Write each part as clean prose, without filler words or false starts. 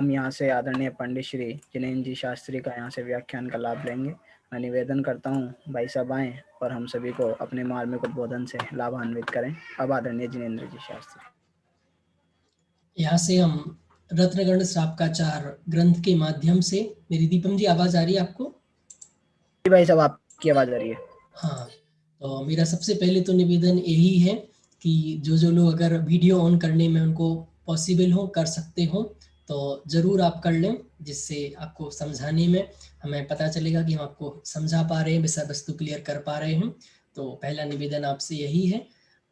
हम यहाँ से आदरणीय पंडित श्री जिनेन्द्र जी शास्त्री का यहाँ से व्याख्यान का लाभ लेंगे। मैं निवेदन करता हूँ भाई साहब आएँ और हम सभी को अपने मार्मिक उद्बोधन से लाभान्वित करें। अब आदरणीय जिनेन्द्र जी शास्त्री। यहाँ से हम रत्नगण श्रावकाचार ग्रंथ के माध्यम से, मेरी दीपम जी आवाज आ रही है आपको? जी भाई साहब आपकी आवाज आ रही है। हाँ, तो मेरा सबसे पहले तो निवेदन यही है कि जो लोग अगर वीडियो ऑन करने में उनको पॉसिबल हो, कर सकते हो, तो ज़रूर आप कर लें, जिससे आपको समझाने में हमें पता चलेगा कि हम आपको समझा पा रहे हैं, विषय वस्तु क्लियर कर पा रहे हैं। तो पहला निवेदन आपसे यही है।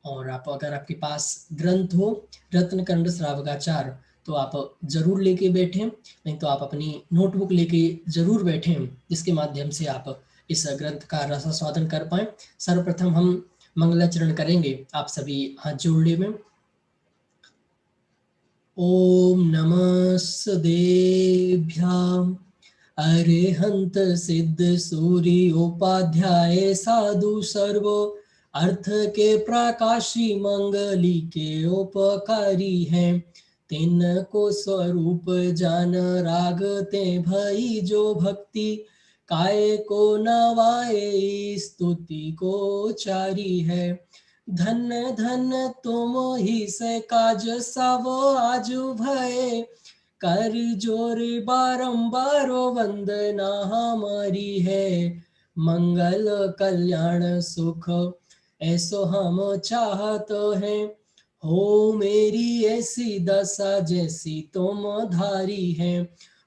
और आप अगर आपके पास ग्रंथ हो रत्नकंड श्रावकाचार, तो आप जरूर लेके बैठें, नहीं तो आप अपनी नोटबुक लेके जरूर बैठें, जिसके माध्यम से आप इस ग्रंथ का रसास्वादन कर पाए। सर्वप्रथम हम मंगलाचरण करेंगे, आप सभी हाथ जोड़ ले में। ओम नमः सदेभ्याम अरिहंत सिद्ध सूर्योपाध्याय साधु सर्व अर्थ के प्रकाशी मंगली के उपकारी हैं। तिन को स्वरूप जान रागते भई जो भक्ति काय को नवाए स्तुति को चारी है। धन धन तुम ही से काज सब आजु भय कर जोर बारंबार वंदना हमारी है। मंगल कल्याण सुख ऐसो हम चाहत हैं। हो मेरी ऐसी दशा जैसी तुम धारी है।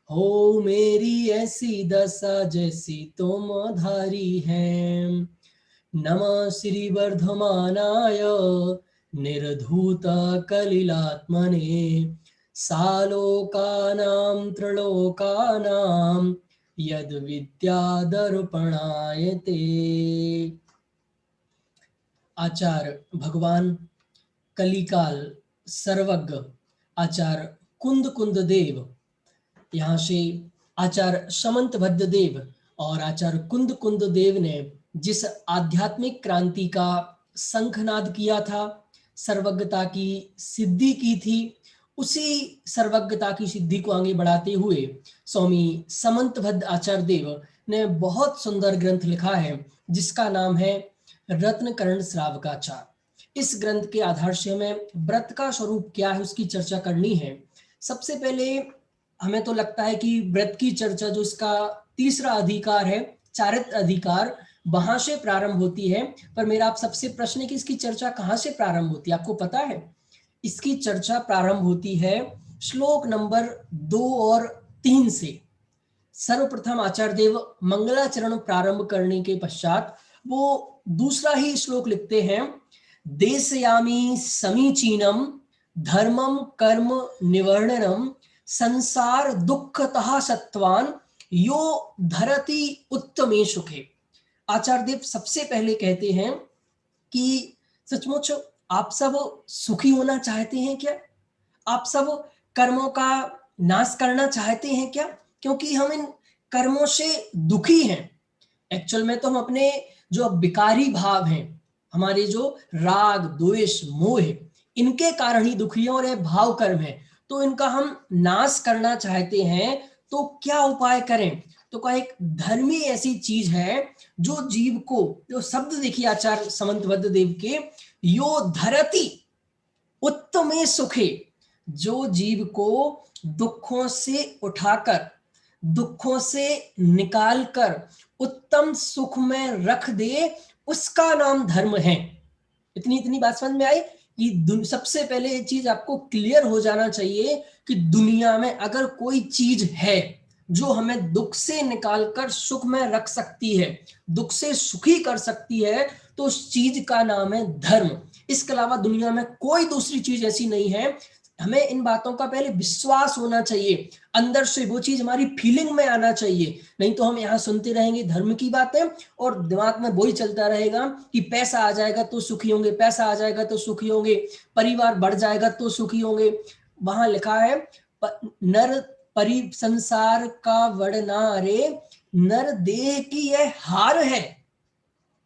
हो मेरी ऐसी दशा जैसी तुम धारी है। नमः श्री वर्धमानाय निर्धूत कलिलात्मने सालोकानां त्रिलोकानां यद विद्यादर्पणाय ते। आचार्य भगवान कलिकाल सर्वज्ञ आचार्य कुंद कुंद देव, यहाँ से आचार्य समंत भद्र देव और आचार्य कुंद कुंद देव ने जिस आध्यात्मिक क्रांति का शंखनाद किया था, सर्वज्ञता की सिद्धि की थी, उसी सर्वज्ञता की सिद्धि को आगे बढ़ाते हुए स्वामी समंत भद्र आचार्य देव ने बहुत सुंदर ग्रंथ लिखा है, जिसका नाम है रत्नकरण श्रावकाचार। इस ग्रंथ के आधार से हमें व्रत का स्वरूप क्या है उसकी चर्चा करनी है। सबसे पहले हमें तो लगता है कि व्रत की चर्चा जो इसका तीसरा अधिकार है, चारित्र अधिकार, वहां से प्रारंभ होती है। पर मेरा आप सबसे प्रश्न है कि इसकी चर्चा कहां से प्रारंभ होती है, आपको पता है? इसकी चर्चा प्रारंभ होती है श्लोक नंबर 2 और 3 से। सर्वप्रथम आचार्य देव मंगलाचरण प्रारंभ करने के पश्चात वो दूसरा ही श्लोक लिखते हैं, देशयामी समीचीनम धर्मम कर्म निवर्णनम संसार दुखतः सत्वान यो धरति उत्तमे सुखे। आचार्य देव सबसे पहले कहते हैं कि सचमुच आप सब सुखी होना चाहते हैं क्या? आप सब कर्मों का नाश करना चाहते हैं क्या? क्योंकि हम इन कर्मों से दुखी हैं। एक्चुअल में तो हम अपने जो विकारी भाव हैं, हमारे जो राग द्वेष मोह, इनके कारण ही दुखी हैं और ये भाव कर्म है, तो इनका हम नाश करना चाहते हैं। तो क्या उपाय करें? तो कहा एक धर्मी ऐसी चीज है जो जीव को, जो शब्द देखिए आचार्य समंत भद्र देव के, यो धरती उत्तमे सुखे, जो जीव को दुखों से उठाकर, दुखों से निकालकर उत्तम सुख में रख दे, उसका नाम धर्म है। इतनी इतनी बात समझ में आई कि सबसे पहले ये चीज आपको क्लियर हो जाना चाहिए कि दुनिया में अगर कोई चीज है जो हमें दुख से निकालकर सुख में रख सकती है, दुख से सुखी कर सकती है, तो उस चीज का नाम है धर्म। इसके अलावा दुनिया में कोई दूसरी चीज ऐसी नहीं है। हमें इन बातों का पहले विश्वास होना चाहिए, अंदर से वो चीज हमारी फीलिंग में आना चाहिए। नहीं तो हम यहाँ सुनते रहेंगे धर्म की बातें और दिमाग में वही चलता रहेगा कि पैसा आ जाएगा तो सुखी होंगे, पैसा आ जाएगा तो सुखी होंगे, परिवार बढ़ जाएगा तो सुखी होंगे। वहां लिखा है नर परि संसार का वड़ना रे, नर देह की यह हार है।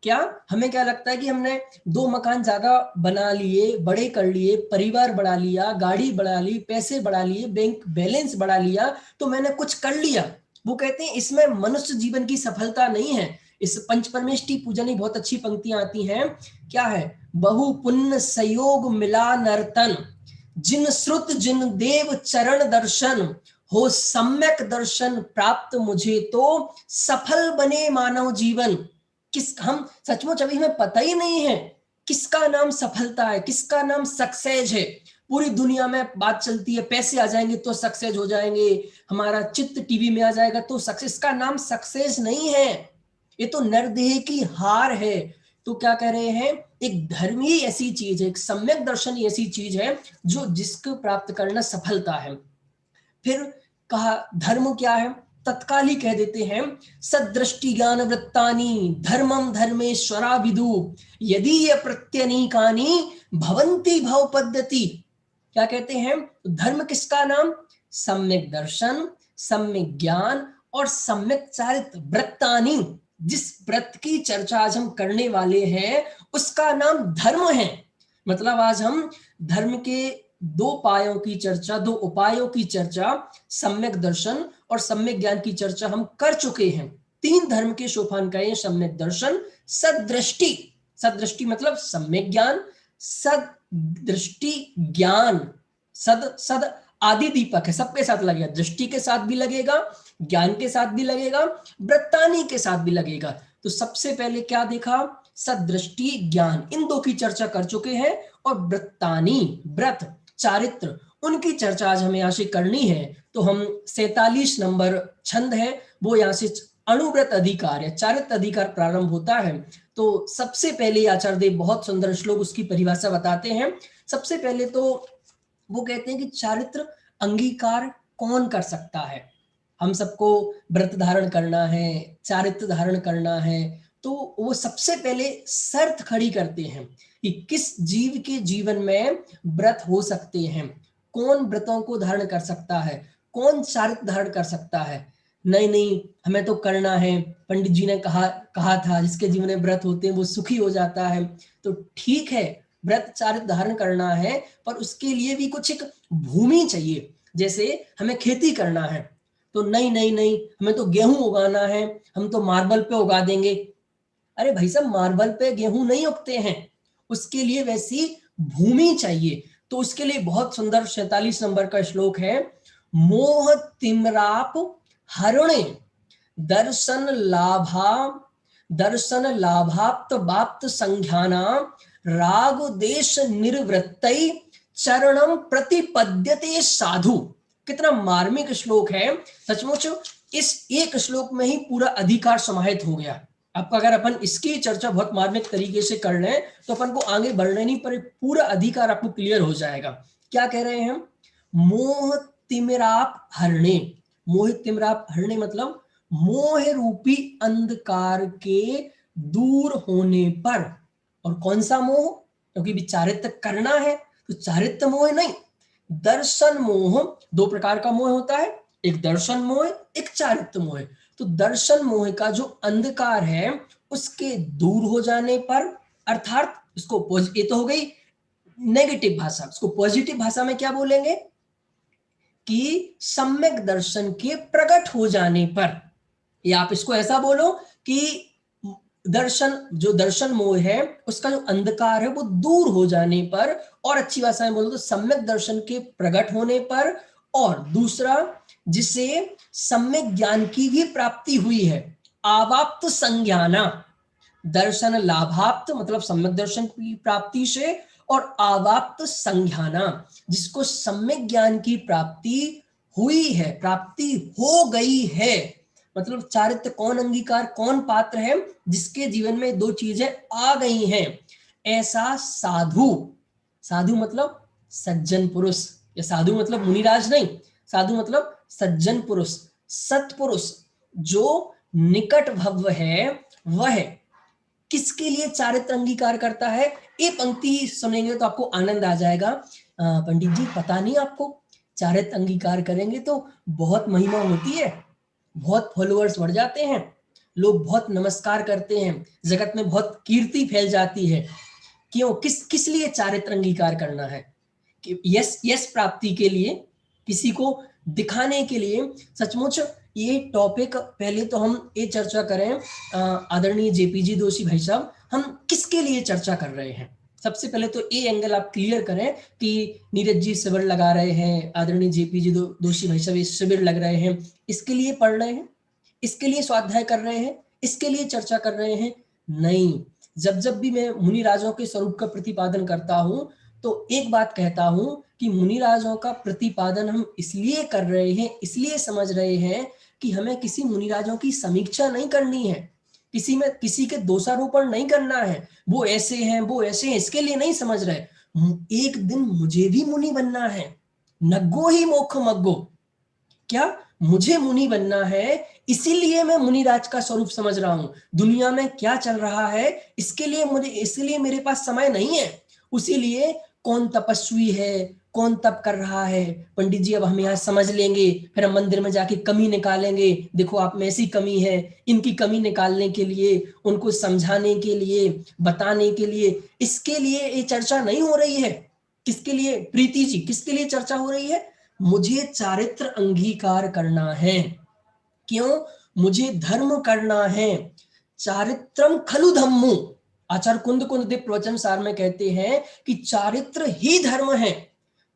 क्या हमें क्या लगता है कि हमने 2 मकान ज्यादा बना लिए, बड़े कर लिए, परिवार बढ़ा लिया, गाड़ी बढ़ा ली, पैसे बढ़ा लिए, बैंक बैलेंस बढ़ा लिया, तो मैंने कुछ कर लिया। वो कहते हैं इसमें मनुष्य जीवन की सफलता नहीं है। इस पंचपरमेष्टि पूजन ही बहुत अच्छी पंक्तियां आती हैं। क्या है? बहु पुण्य संयोग मिला नर्तन, जिन श्रुत जिन देव चरण दर्शन, हो सम्यक दर्शन प्राप्त मुझे तो सफल बने मानव जीवन। किस हम सचमुच अभी हमें पता ही नहीं है किसका नाम सफलता है, किसका नाम सक्सेस है। पूरी दुनिया में बात चलती है पैसे आ जाएंगे तो सक्सेस हो जाएंगे, हमारा चित्र टीवी में आ जाएगा तो सक्सेस। का नाम सक्सेस नहीं है, ये तो नरदेह की हार है। तो क्या कह रहे हैं, एक धर्म ही ऐसी चीज है, एक सम्यक दर्शन ही ऐसी चीज है जो जिसको प्राप्त करना सफलता है। फिर कहा धर्म क्या है, तत्काल ही कह देते हैं, सदृष्टि ज्ञान वृत्तानि धर्मम धर्मेश्वरा विदु, यदि ये प्रत्यनीकानि भवंती भव पद्धति। क्या कहते हैं, धर्म किसका नाम, सम्यक दर्शन, सम्यक ज्ञान और सम्यक चारित्र वृत्तानि। जिस व्रत की चर्चा आज हम करने वाले हैं उसका नाम धर्म है। मतलब आज हम धर्म के 2 पायों की चर्चा, 2 उपायों की चर्चा, सम्यक दर्शन और सम्यक ज्ञान की चर्चा हम कर चुके हैं। 3 धर्म के सोपान का ये सम्यक दर्शन, सदृष्टि, सदृष्टि मतलब सम्यक ज्ञान, सदृष्टि ज्ञान, सद आदि दीपक है, सबके साथ लगेगा, दृष्टि के साथ भी लगेगा, ज्ञान के साथ भी लगेगा, वृत्तानि के साथ भी लगेगा। तो सबसे पहले क्या देखा, सदृष्टि ज्ञान, इन 2 की चर्चा कर चुके हैं। और वृत्तानि व्रत चारित्र, उनकी चर्चा आज हमें यहाँ से करनी है। तो हम 47 नंबर छंद है वो यहाँ से अणुव्रत अधिकार या चारित्र अधिकार प्रारंभ होता है। तो सबसे पहले आचार्य देव बहुत सुंदर श्लोक उसकी परिभाषा बताते हैं। सबसे पहले तो वो कहते हैं कि चारित्र अंगीकार कौन कर सकता है। हम सबको व्रत धारण करना है, चारित्र धारण करना है, तो वो सबसे पहले शर्त खड़ी करते हैं कि किस जीव के जीवन में व्रत हो सकते हैं, कौन व्रतों को धारण कर सकता है, कौन चारित्र धारण कर सकता है। नहीं नहीं हमें तो करना है, पंडित जी ने कहा था जिसके जीवन में व्रत होते हैं वो सुखी हो जाता है। तो ठीक है, व्रत चारित्र धारण करना है, पर उसके लिए भी कुछ एक भूमि चाहिए। जैसे हमें खेती करना है, तो नहीं नहीं नहीं हमें तो गेहूं उगाना है, हम तो मार्बल पे उगा देंगे। अरे भाई साहब, मार्बल पे गेहूं नहीं उगते हैं, उसके लिए वैसी भूमि चाहिए। तो उसके लिए बहुत सुंदर 47 नंबर का श्लोक है, मोह तिमराप हरणे दर्शन लाभाप्त बाप्त संज्ञाना राग देश निर्वृत्तै चरणम प्रतिपद्यते साधु। कितना मार्मिक श्लोक है सचमुच। इस एक श्लोक में ही पूरा अधिकार समाहित हो गया। अब अगर अपन इसकी चर्चा बहुत मार्मिक तरीके से कर रहे हैं तो अपन को आगे बढ़ने नहीं पर पूरा अधिकार आपको क्लियर हो जाएगा। क्या कह रहे हैं, मोह तिमिराप हरणे, मोह तिमिराप हरणे मतलब मोह रूपी अंधकार के दूर होने पर। और कौन सा मोह, क्योंकि विचारित करना है तो चारित्र मोह नहीं, दर्शन मोह। 2 प्रकार का मोह होता है, एक दर्शन मोह, एक चारित्र मोह। तो दर्शन मोह का जो अंधकार है उसके दूर हो जाने पर, अर्थात इसको ये तो हो गई नेगेटिव भाषा, इसको पॉजिटिव भाषा में क्या बोलेंगे कि सम्यक दर्शन के प्रकट हो जाने पर, या आप इसको ऐसा बोलो कि दर्शन, जो दर्शन मोह है उसका जो अंधकार है वो दूर हो जाने पर, और अच्छी भाषा में बोलो तो सम्यक दर्शन के प्रकट होने पर। और दूसरा, जिसे सम्यक ज्ञान की भी प्राप्ति हुई है, आवाप्त संज्ञाना, दर्शन लाभाप्त मतलब सम्यक दर्शन की प्राप्ति से, और आवाप्त संज्ञाना जिसको सम्यक ज्ञान की प्राप्ति हुई है, प्राप्ति हो गई है। मतलब चारित्र कौन अंगीकार, कौन पात्र है जिसके जीवन में 2 चीजें आ गई हैं, ऐसा साधु। साधु मतलब सज्जन पुरुष, या साधु मतलब मुनिराज नहीं, साधु मतलब सज्जन पुरुष, सत्पुरुष जो निकट भव्य है। वह किसके लिए चारित्र अंगीकार करता है, ये पंक्ति सुनेंगे तो आपको आनंद आ जाएगा। पंडित जी पता नहीं आपको, चारित्र अंगीकार करेंगे तो बहुत महिमा होती है, बहुत फॉलोअर्स बढ़ जाते हैं। लोग बहुत नमस्कार करते हैं, जगत में बहुत कीर्ति फैल जाती है। क्यों? किस लिए चारित्र अंगीकार करना है? कि यश यश प्राप्ति के लिए, किसी को दिखाने के लिए। सचमुच ये टॉपिक पहले तो हम ये चर्चा करें, आदरणीय जेपीजी जोशी भाई साहब, हम किसके लिए चर्चा कर रहे हैं? सबसे पहले तो ये एंगल आप क्लियर करें कि नीरज जी शिविर लगा रहे हैं, आदरणीय जेपीजी जोशी भाई साहब शिविर लग रहे हैं, इसके लिए पढ़ रहे हैं, इसके लिए स्वाध्याय कर रहे हैं, इसके लिए चर्चा कर रहे हैं? नहीं। जब भी मैं मुनि राजों के स्वरूप का प्रतिपादन करता हूं तो एक बात कहता हूं कि मुनि राजों का प्रतिपादन हम इसलिए कर रहे हैं, इसलिए समझ रहे हैं कि हमें किसी मुनि राजों की समीक्षा नहीं करनी है, किसी के दोषारोपण नहीं करना है, वो ऐसे हैं वो ऐसे हैं, इसके लिए नहीं समझ रहे। एक दिन मुझे भी मुनि बनना है, नग्गो ही मोक्ष मग्गो। क्या? मुझे मुनि बनना है, इसीलिए मैं मुनिराज का स्वरूप समझ रहा हूं। दुनिया में क्या चल रहा है इसलिए मेरे पास समय नहीं है। उसीलिए कौन तपस्वी है, कौन तप कर रहा है, पंडित जी अब हम यहाँ समझ लेंगे, फिर हम मंदिर में जाके कमी निकालेंगे, देखो आप में ऐसी कमी है। इनकी कमी निकालने के लिए, उनको समझाने के लिए, बताने के लिए, इसके लिए ये चर्चा नहीं हो रही है। किसके लिए प्रीति जी, किसके लिए चर्चा हो रही है? मुझे चारित्र अंगीकार करना है। क्यों? मुझे धर्म करना है। चारित्रम खलु धम्मु, आचार्य कुंद कुंद देव प्रवचन सार में कहते हैं कि चारित्र ही धर्म है।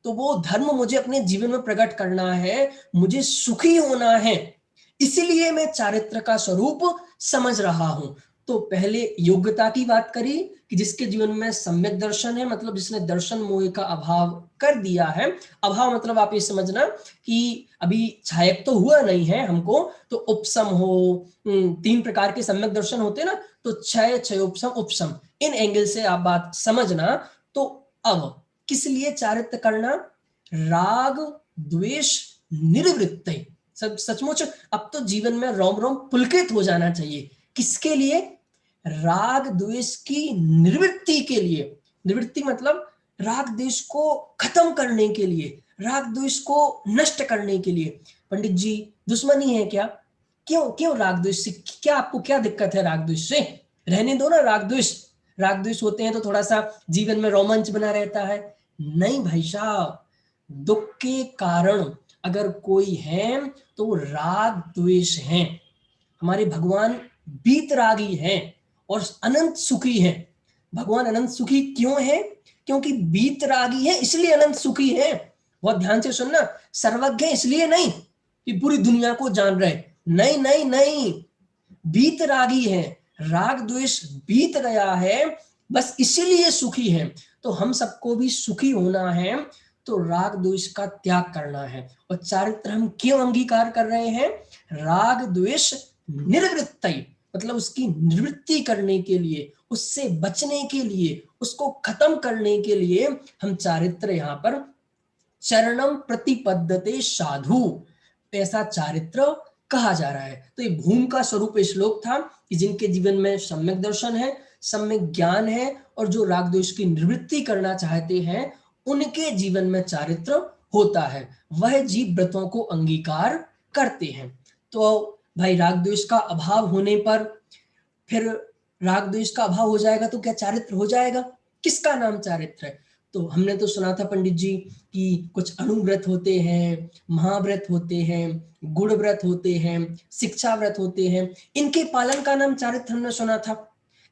तो वो धर्म मुझे अपने जीवन में प्रकट करना है, मुझे सुखी होना है, इसलिए मैं चारित्र का स्वरूप समझ रहा हूं। तो पहले योग्यता की बात करी कि जिसके जीवन में सम्यक दर्शन है, मतलब जिसने दर्शन मोह का अभाव कर दिया है। अभाव मतलब आप ये समझना कि अभी छायक तो हुआ नहीं है हमको, तो उपसम हो, 3 प्रकार के सम्यक दर्शन होते हैं ना, तो क्षय क्षयोपसम उपसम, इन एंगल से आप बात समझना। तो अब किस लिए चारित्र करना? राग द्वेष निर्वृत्ति। सब सचमुच अब तो जीवन में रोम रोम पुलकित हो जाना चाहिए। किसके लिए? राग द्वेष की निवृत्ति के लिए। निवृत्ति मतलब राग द्वेष को खत्म करने के लिए, राग द्वेष को नष्ट करने के लिए। पंडित जी दुश्मनी है क्या? क्यों क्यों राग द्वेष से क्या, आपको क्या दिक्कत है राग द्वेष से? रहने दो ना राग द्वेष। राग द्वेष होते हैं तो थोड़ा सा जीवन में रोमांच बना रहता है। नहीं भाई साहब, दुख के कारण अगर कोई है तो राग द्वेष है। हमारे भगवान बीतरागी हैं और अनंत सुखी हैं। भगवान अनंत सुखी क्यों है? क्योंकि बीतरागी है इसलिए अनंत सुखी है। बहुत ध्यान से सुनना, सर्वज्ञ है इसलिए नहीं कि पूरी दुनिया को जान रहे, नहीं नहीं नहीं, बीतरागी है, राग द्वेष बीत गया है, बस इसीलिए सुखी है। तो हम सबको भी सुखी होना है तो राग द्वेष का त्याग करना है। और चारित्र हम क्यों अंगीकार कर रहे हैं? राग द्वेष निर्वृत्ति, मतलब उसकी निवृत्ति करने के लिए, उससे बचने के लिए, उसको खत्म करने के लिए हम चारित्र यहाँ पर चरणम प्रतिपद्यते साधु, ऐसा चारित्र कहा जा रहा है। तो ये भूम का स्वरूप श्लोक था कि जिनके जीवन में सम्यक दर्शन है, सम्यक ज्ञान है और जो राग द्वेष की निवृत्ति करना चाहते हैं, उनके जीवन में चारित्र होता है, वह जीव व्रतों को अंगीकार करते हैं। तो भाई राग द्वेष का अभाव होने पर, फिर राग द्वेष का अभाव हो जाएगा तो क्या चारित्र हो जाएगा? किसका नाम चारित्र है? तो हमने तो सुना था पंडित जी कि कुछ अणुव्रत होते हैं, महाव्रत होते हैं, गुण व्रत होते हैं, शिक्षा व्रत होते हैं, इनके पालन का नाम चारित्र हमने सुना था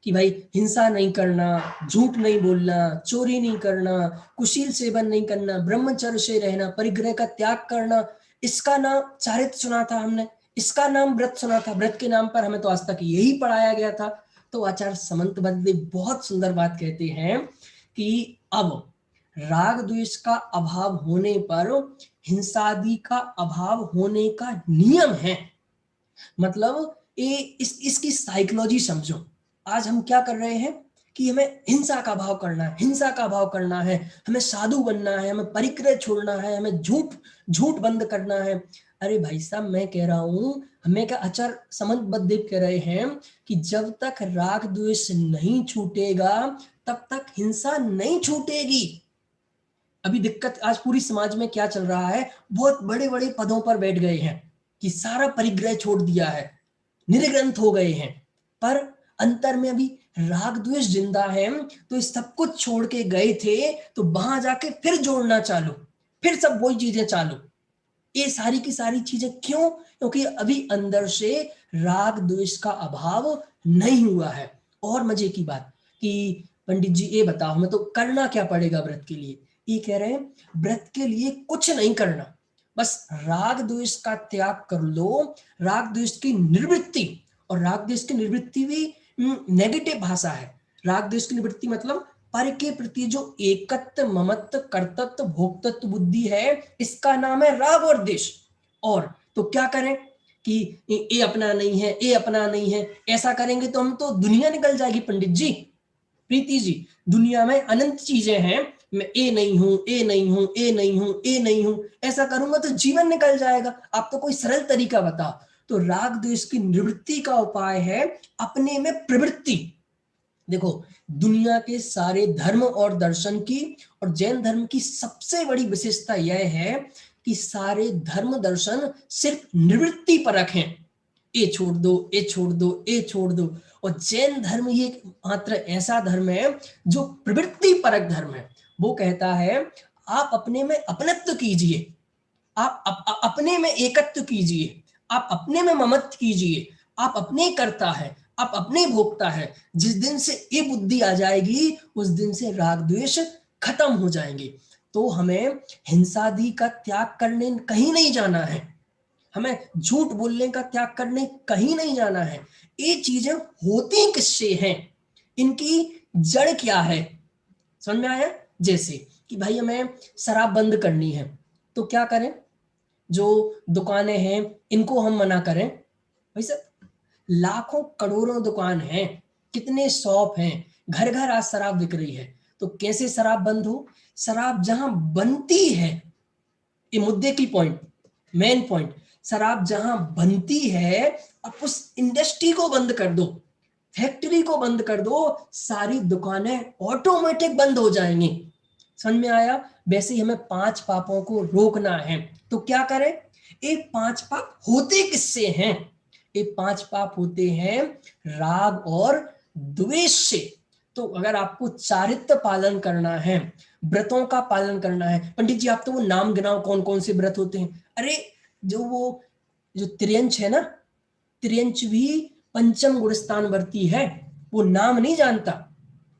कि भाई हिंसा नहीं करना, झूठ नहीं बोलना, चोरी नहीं करना, कुशील सेवन नहीं करना, ब्रह्मचर्य से रहना, परिग्रह का त्याग करना, इसका नाम चारित्र सुना था हमने। इसका नाम व्रत सुना था। व्रत के नाम पर हमें तो आज तक यही पढ़ाया गया था। तो आचार्य समंत बद्देव बहुत सुंदर बात कहते हैं कि अब राग द्वेष का अभाव होने पर हिंसादि का अभाव होने का नियम है। मतलब इसकी साइकोलॉजी समझो। आज हम क्या कर रहे हैं कि हमें हिंसा का भाव करना है, हिंसा का भाव करना है, हमें साधु बनना है, हमें परिक्रय छोड़ना है, हमें झूठ बंद करना है। अरे भाई साहब, मैं कह रहा हूं, हमें क्या आचार्य समंत बद्देव कह रहे हैं कि जब तक राग द्वेष नहीं छूटेगा तब तक हिंसा नहीं छूटेगी। अभी दिक्कत आज पूरी समाज में क्या चल रहा है, बहुत बड़े बड़े पदों पर बैठ गए हैं कि सारा परिग्रह छोड़ दिया है, निर्ग्रंथ हो गए हैं, पर अंतर में अभी राग द्वेष जिंदा है। तो इस सब कुछ छोड़ के गए थे, तो वहां जाके फिर जोड़ना चालू, फिर सब वही चीजें चालू। ये सारी की सारी चीजें क्यों? क्योंकि अभी अंदर से राग द्वेष का अभाव नहीं हुआ है। और मजे की बात कि पंडित जी ये बताओ हमें तो करना क्या पड़ेगा व्रत के लिए? ये कह रहे हैं व्रत के लिए कुछ नहीं करना, बस राग द्वेष का त्याग कर लो। राग द्वेष की निवृत्ति, और राग द्वेष की निवृत्ति भी नेगेटिव भाषा है। राग द्वेष की निवृत्ति मतलब पर के प्रति जो एकत्व, ममत्व, कर्तत्व, भोक्तत्व बुद्धि है, इसका नाम है राग और द्वेष। और तो क्या करें कि ये अपना नहीं है, ये अपना नहीं है, ऐसा करेंगे तो हम तो दुनिया निकल जाएगी पंडित जी। प्रीति जी, दुनिया में अनंत चीजें हैं, मैं ए नहीं हूं, ए नहीं हूं, ए नहीं हूं, ए नहीं हूं, ऐसा करूंगा तो जीवन निकल जाएगा। आप तो कोई सरल तरीका बताओ। तो राग द्वेष की निवृत्ति का उपाय है अपने में प्रवृत्ति। देखो, दुनिया के सारे धर्म और दर्शन की और जैन धर्म की सबसे बड़ी विशेषता यह है कि सारे धर्म दर्शन सिर्फ निवृत्ति परक हैं। ये छोड़ दो, ये छोड़ दो, ये छोड़ दो। और जैन धर्म ही एक मात्र ऐसा धर्म है जो प्रवृत्ति परक धर्म है। वो कहता है आप अपने में अपनत्व कीजिए, आप अपने में एकत्व कीजिए, आप अपने में ममत्व कीजिए, आप अपने करता है, आप अपने भोगता है। जिस दिन से ये बुद्धि आ जाएगी, उस दिन से राग द्वेष खत्म हो जाएंगे। तो हमें हिंसादि का त्याग करने कहीं नहीं जाना है, हमें झूठ बोलने का त्याग करने कहीं नहीं जाना है। ये चीजें होती किससे हैं, इनकी जड़ क्या है, समझ में आया? जैसे कि भाई हमें शराब बंद करनी है, तो क्या करें? जो दुकानें हैं इनको हम मना करें? भाई साहब, लाखों करोड़ों दुकान हैं, कितने शॉप हैं, घर घर आज शराब बिक रही है। तो कैसे शराब बंद हो? शराब जहां बनती है, ये मुद्दे की पॉइंट, मेन पॉइंट, शराब जहां बनती है, अब उस इंडस्ट्री को बंद कर दो, फैक्ट्री को बंद कर दो, सारी दुकानें ऑटोमेटिक बंद हो जाएंगी। समझ में आया? वैसे ही हमें 5 पापों को रोकना है, तो क्या करें? ये 5 पाप होते किससे हैं? ये 5 पाप होते हैं राग और द्वेष से। तो अगर आपको चारित्र पालन करना है, व्रतों का पालन करना है, पंडित जी आप तो वो नाम गिनाओ कौन कौन से व्रत होते हैं। अरे जो त्रियंच है ना, त्रियंच भी पंचम गुण स्थान वर्ती है, वो नाम नहीं जानता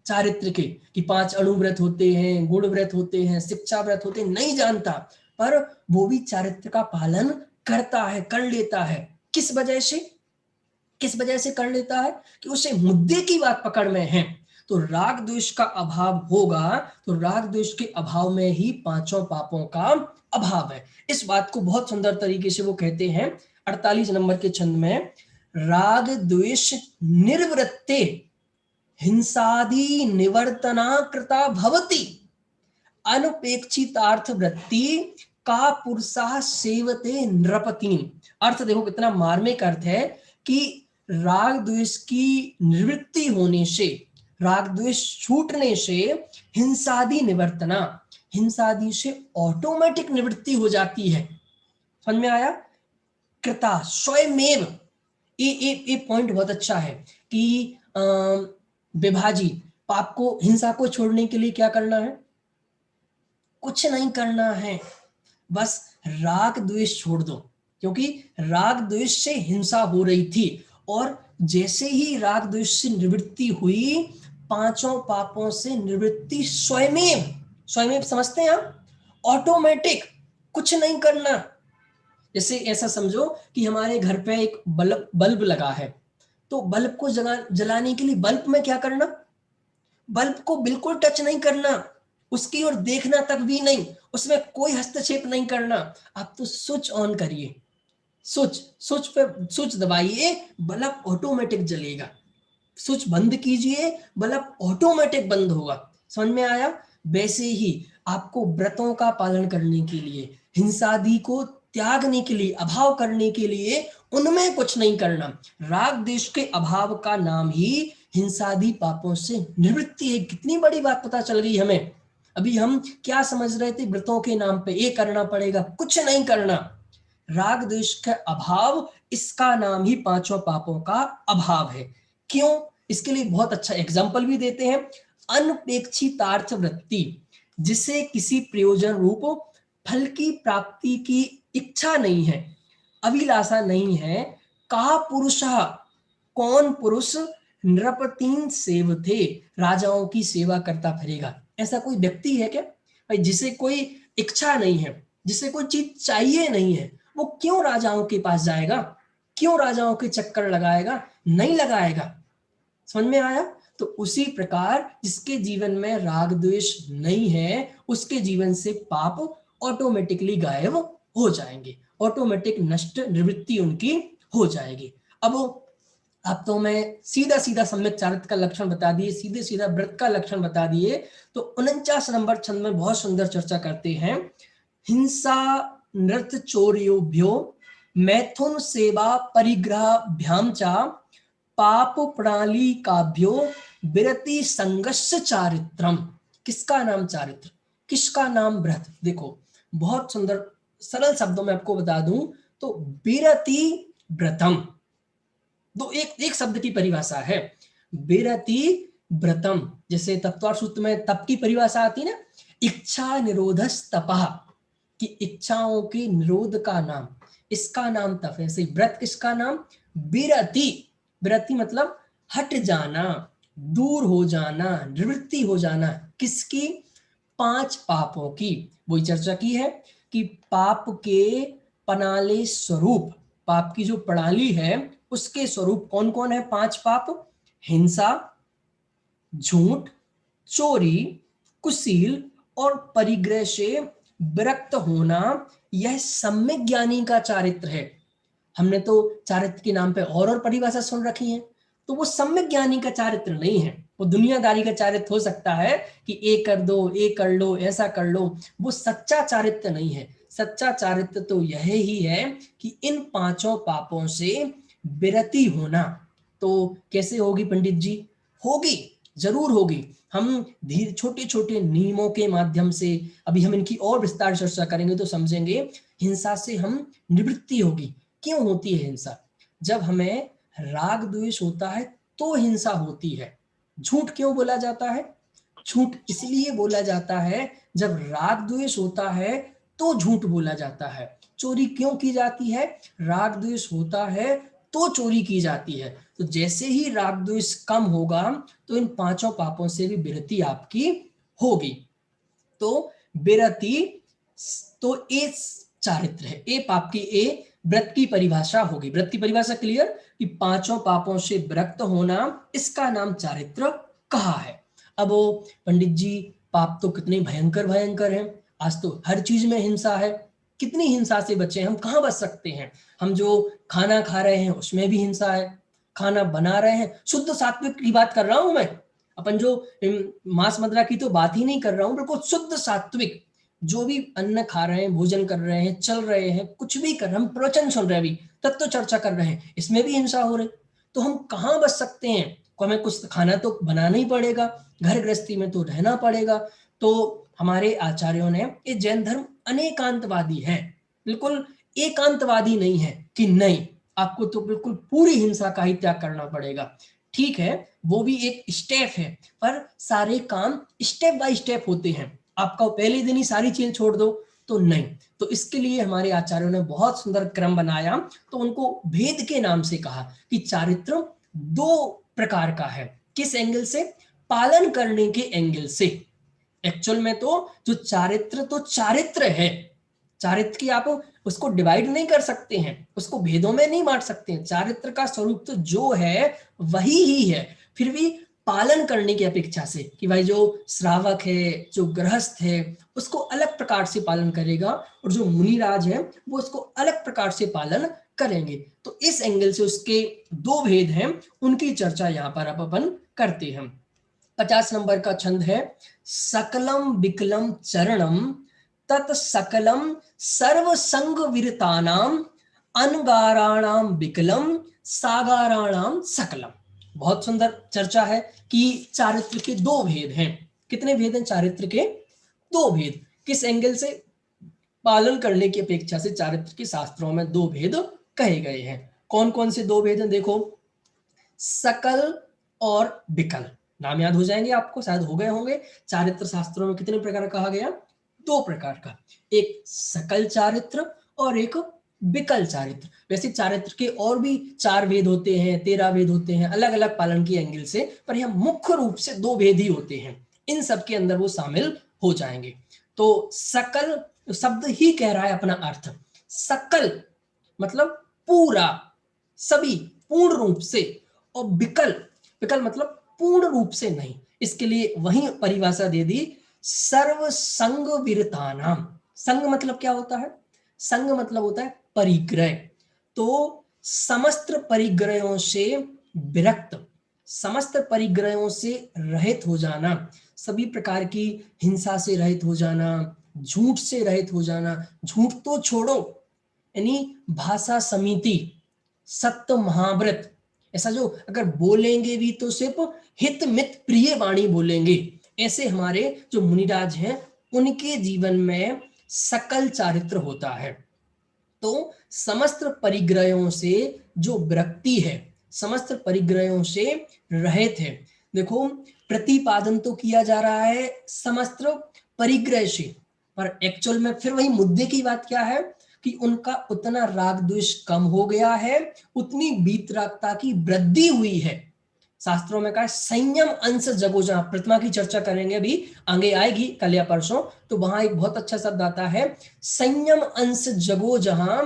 चारित्र के कि 5 अणु व्रत होते हैं, गुण व्रत होते हैं, शिक्षा व्रत होते हैं, नहीं जानता। पर वो भी चारित्र का पालन करता है, कर लेता है। किस वजह से? किस वजह से कर लेता है? कि उसे मुद्दे की बात पकड़ में है। तो राग द्वेष का अभाव होगा, तो राग द्वेष के अभाव में ही 5 पापों का अभाव है। इस बात को बहुत सुंदर तरीके से वो कहते हैं 48 नंबर के छंद में, राग द्वेष निर्वृत्ते हिंसादि निवर्तना कृता भवति अनुपेक्षितार्थ वृत्ति का पुरुषा सेवते नृपति। अर्थ देखो कितना मार्मिक अर्थ है कि राग द्वेष की निवृत्ति होने से, राग द्वेष छूटने से हिंसादि निवर्तना, हिंसादि से ऑटोमेटिक निवृत्ति हो जाती है। समझ में आया? कृता स्वयमेव, ये पॉइंट बहुत अच्छा है कि विभाजी पाप को, हिंसा को छोड़ने के लिए क्या करना है? कुछ नहीं करना है, बस राग द्वेष छोड़ दो, क्योंकि राग द्वेष से हिंसा हो रही थी। और जैसे ही राग द्वेष से निवृत्ति हुई, 5 पापों से निवृत्ति स्वयमेव, स्वयमेव समझते हैं आप? ऑटोमेटिक, कुछ नहीं करना। जैसे ऐसा समझो कि हमारे घर पे एक बल्ब लगा है, तो बल्ब को जलाने के लिए बल्ब में क्या करना? बल्ब को बिल्कुल टच नहीं करना, उसकी ओर देखना तक भी नहीं, उसमें कोई हस्तक्षेप नहीं करना। आप तो स्विच ऑन करिए, स्विच दबाइए, बल्ब ऑटोमेटिक जलेगा। स्विच बंद कीजिए, बल्ब ऑटोमेटिक बंद होगा। समझ में आया? वैसे ही आपको व्रतों का पालन करने के लिए, हिंसादि को त्यागने के लिए, अभाव करने के लिए उनमें कुछ नहीं करना। राग द्वेष के अभाव का नाम ही हिंसादि पापों से निवृत्ति है। कितनी बड़ी बात पता चल गई हमें। अभी हम क्या समझ रहे थे? व्रतों के नाम पे ये करना पड़ेगा, कुछ नहीं करना। राग द्वेष का अभाव, इसका नाम ही पांचों पापों का अभाव है। क्यों? इसके लिए बहुत अच्छा एग्जाम्पल भी देते हैं। अनपेक्षितार्थ वृत्ति, जिसे किसी प्रयोजन रूप फल की प्राप्ति की इच्छा नहीं है, अभिलाषा नहीं है, का पुरुष, कौन पुरुष नृपतीन सेवते, राजाओं की सेवा करता फिरेगा। ऐसा कोई व्यक्ति है क्या भाई, जिसे कोई इच्छा नहीं है, जिसे कोई चीज चाहिए नहीं है, वो क्यों राजाओं के पास जाएगा, क्यों राजाओं के चक्कर लगाएगा? नहीं लगाएगा। समझ में आया? तो उसी प्रकार जिसके जीवन में राग द्वेष नहीं है, उसके जीवन से पाप ऑटोमेटिकली गायब हो जाएंगे, ऑटोमेटिक नष्ट निवृत्ति उनकी हो जाएगी। अब तो मैं सीधा सीधा सम्यक चारित्र का लक्षण बता दिए, सीधे सीधा व्रत का लक्षण बता दिए। तो 49 नंबर छंद में बहुत सुंदर चर्चा करते हैं। हिंसा नृत्य चोर्योभ्यो मैथुन सेवा परिग्रहभ्याम चा पाप प्रणाली काभ्यो विरति संगस्य चारित्रम। किसका नाम चारित्र, किसका नाम व्रत? देखो बहुत सुंदर सरल शब्दों में आपको बता दूं तो विरति व्रतम, दो एक शब्द की परिभाषा है। विरति व्रतम, जैसे तत्वार सूत्र में तप की परिभाषा आती है ना, इच्छा निरोधस तपः, कि इच्छाओं के निरोध का नाम, इसका नाम तप है। ऐसे व्रत किसका नाम? विरति। विरति मतलब हट जाना, दूर हो जाना, निवृत्ति हो जाना। किसकी? 5 पापों की। वही चर्चा की है कि पाप के पनाले स्वरूप, पाप की जो प्रणाली है उसके स्वरूप कौन कौन है? 5 पाप। हिंसा, झूठ, चोरी, कुशील और परिग्रह से विरक्त होना, यह सम्यक ज्ञानी का चारित्र है। हमने तो चारित्र के नाम पे और परिभाषा सुन रखी है, तो वो सम्यक ज्ञानी का चारित्र नहीं है। वो दुनियादारी का चारित्र हो सकता है कि ये कर दो, ये कर लो, ऐसा कर लो, वो सच्चा चारित्र नहीं है। सच्चा चारित्र तो यह ही है कि इन 5 पापों से विरति होना। तो कैसे होगी पंडित जी? होगी, जरूर होगी। हम धीरे छोटे छोटे नियमों के माध्यम से, अभी हम इनकी और विस्तार चर्चा करेंगे तो समझेंगे। हिंसा से हम निवृत्ति होगी। क्यों होती है हिंसा? जब हमें राग द्वेष होता है तो हिंसा होती है। झूठ क्यों बोला जाता है? झूठ इसलिए बोला जाता है, जब राग द्वेष होता है तो झूठ बोला जाता है। चोरी क्यों की जाती है? राग द्वेष होता है तो चोरी की जाती है। तो जैसे ही राग द्वेष कम होगा तो इन 5 पापों से भी विरति आपकी होगी। तो विरति तो ए चारित्र है, ए पाप की, ए व्रत की परिभाषा होगी। व्रत की परिभाषा क्लियर कि 5 पापों से विरक्त होना, इसका नाम चारित्र कहा है। अब वो पंडित जी, पाप तो कितने भयंकर भयंकर हैं। आज तो हर चीज में हिंसा है। कितनी हिंसा से बचे? हम कहाँ बच सकते हैं? हम जो खाना खा रहे हैं उसमें भी हिंसा है, खाना बना रहे हैं, शुद्ध सात्विक की बात कर रहा हूं मैं। अपन जो मांस मदिरा की तो बात ही नहीं कर रहा हूं, बिल्कुल शुद्ध सात्विक जो भी अन्न खा रहे हैं, भोजन कर रहे हैं, चल रहे हैं, कुछ भी कर रहे हैं, हम प्रवचन सुन रहे हैं, अभी तत्व चर्चा कर रहे हैं, इसमें भी हिंसा हो रही। तो हम कहाँ बच सकते हैं? हमें कुछ खाना तो बनाना ही पड़ेगा, घर गृहस्थी में तो रहना पड़ेगा। तो हमारे आचार्यों ने, ये जैन धर्म अनेकांतवादी है, बिल्कुल एकांतवादी नहीं है कि नहीं आपको तो बिल्कुल पूरी हिंसा का ही त्याग करना पड़ेगा। ठीक है, वो भी एक स्टेप है, पर सारे काम स्टेप बाय स्टेप होते हैं। आपका पहले दिन ही सारी चीजें छोड़ दो तो नहीं। तो इसके लिए हमारे आचार्यों ने बहुत सुंदर क्रम बनाया। तो उनको भेद के नाम से कहा कि चारित्र 2 प्रकार का है। किस एंगल से? पालन करने के एंगल से। एक्चुअल में तो जो चारित्र तो चारित्र है, चारित्र की आप उसको डिवाइड नहीं कर सकते हैं, उसको भेदों में नहीं बांट सकते हैं। चारित्र का स्वरूप तो जो है वही ही है, फिर भी पालन करने की अपेक्षा से कि भाई जो श्रावक है, जो गृहस्थ है, उसको अलग प्रकार से पालन करेगा और जो मुनिराज है वो उसको अलग प्रकार से पालन करेंगे। तो इस एंगल से उसके 2 भेद हैं, उनकी चर्चा यहाँ पर अब अपन करते हैं। 50 नंबर का छंद है। सकलम विकलम चरणम तत् सकलम सर्वसंग विरतानाम अनगाराणाम विकलम सागाराणाम सकलम। बहुत सुंदर चर्चा है कि चारित्र के 2 भेद हैं। कितने भेद हैं चारित्र के? 2 भेद। किस एंगल से? पालन करने की अपेक्षा से चारित्र के शास्त्रों में दो भेद कहे गए हैं। कौन कौन से दो भेद हैं? देखो, सकल और विकल। नाम याद हो जाएंगे आपको, शायद हो गए होंगे। चारित्र शास्त्रों में कितने प्रकार कहा गया? दो प्रकार का, एक सकल चारित्र और एक विकल चारित्र। वैसे चारित्र के और भी 4 भेद होते हैं, 13 भेद होते हैं, अलग अलग पालन की एंगल से, पर यह मुख्य रूप से 2 भेद ही होते हैं। इन सब के अंदर वो शामिल हो जाएंगे। तो सकल शब्द ही कह रहा है अपना अर्थ। सकल मतलब पूरा, सभी, पूर्ण रूप से। और विकल, विकल मतलब पूर्ण रूप से नहीं। इसके लिए वही परिभाषा दे दी, सर्व संग विरतानाम। संग मतलब क्या होता है? संग मतलब होता है परिग्रह। तो समस्त परिग्रहों से विरक्त, समस्त परिग्रहों से रहित हो जाना, सभी प्रकार की हिंसा से रहित हो जाना, झूठ से रहित हो जाना। झूठ तो छोड़ो, यानी भाषा समिति, सत्य महाव्रत, ऐसा जो अगर बोलेंगे भी तो सिर्फ हित मित प्रिय वाणी बोलेंगे। ऐसे हमारे जो मुनिराज हैं, उनके जीवन में सकल चारित्र होता है। तो समस्त परिग्रहों से जो विरक्ति है, समस्त परिग्रहों से रहित है। देखो, प्रतिपादन तो किया जा रहा है समस्त परिग्रह से, पर एक्चुअल में फिर वही मुद्दे की बात क्या है कि उनका उतना राग द्वेष कम हो गया है, उतनी वीतरागता की वृद्धि हुई है। शास्त्रों में कहा संयम अंश जगो जहां, प्रतिमा की चर्चा करेंगे अभी, आगे आएगी कल या परसों, तो वहां एक बहुत अच्छा शब्द आता है, संयम अंश जगो जहां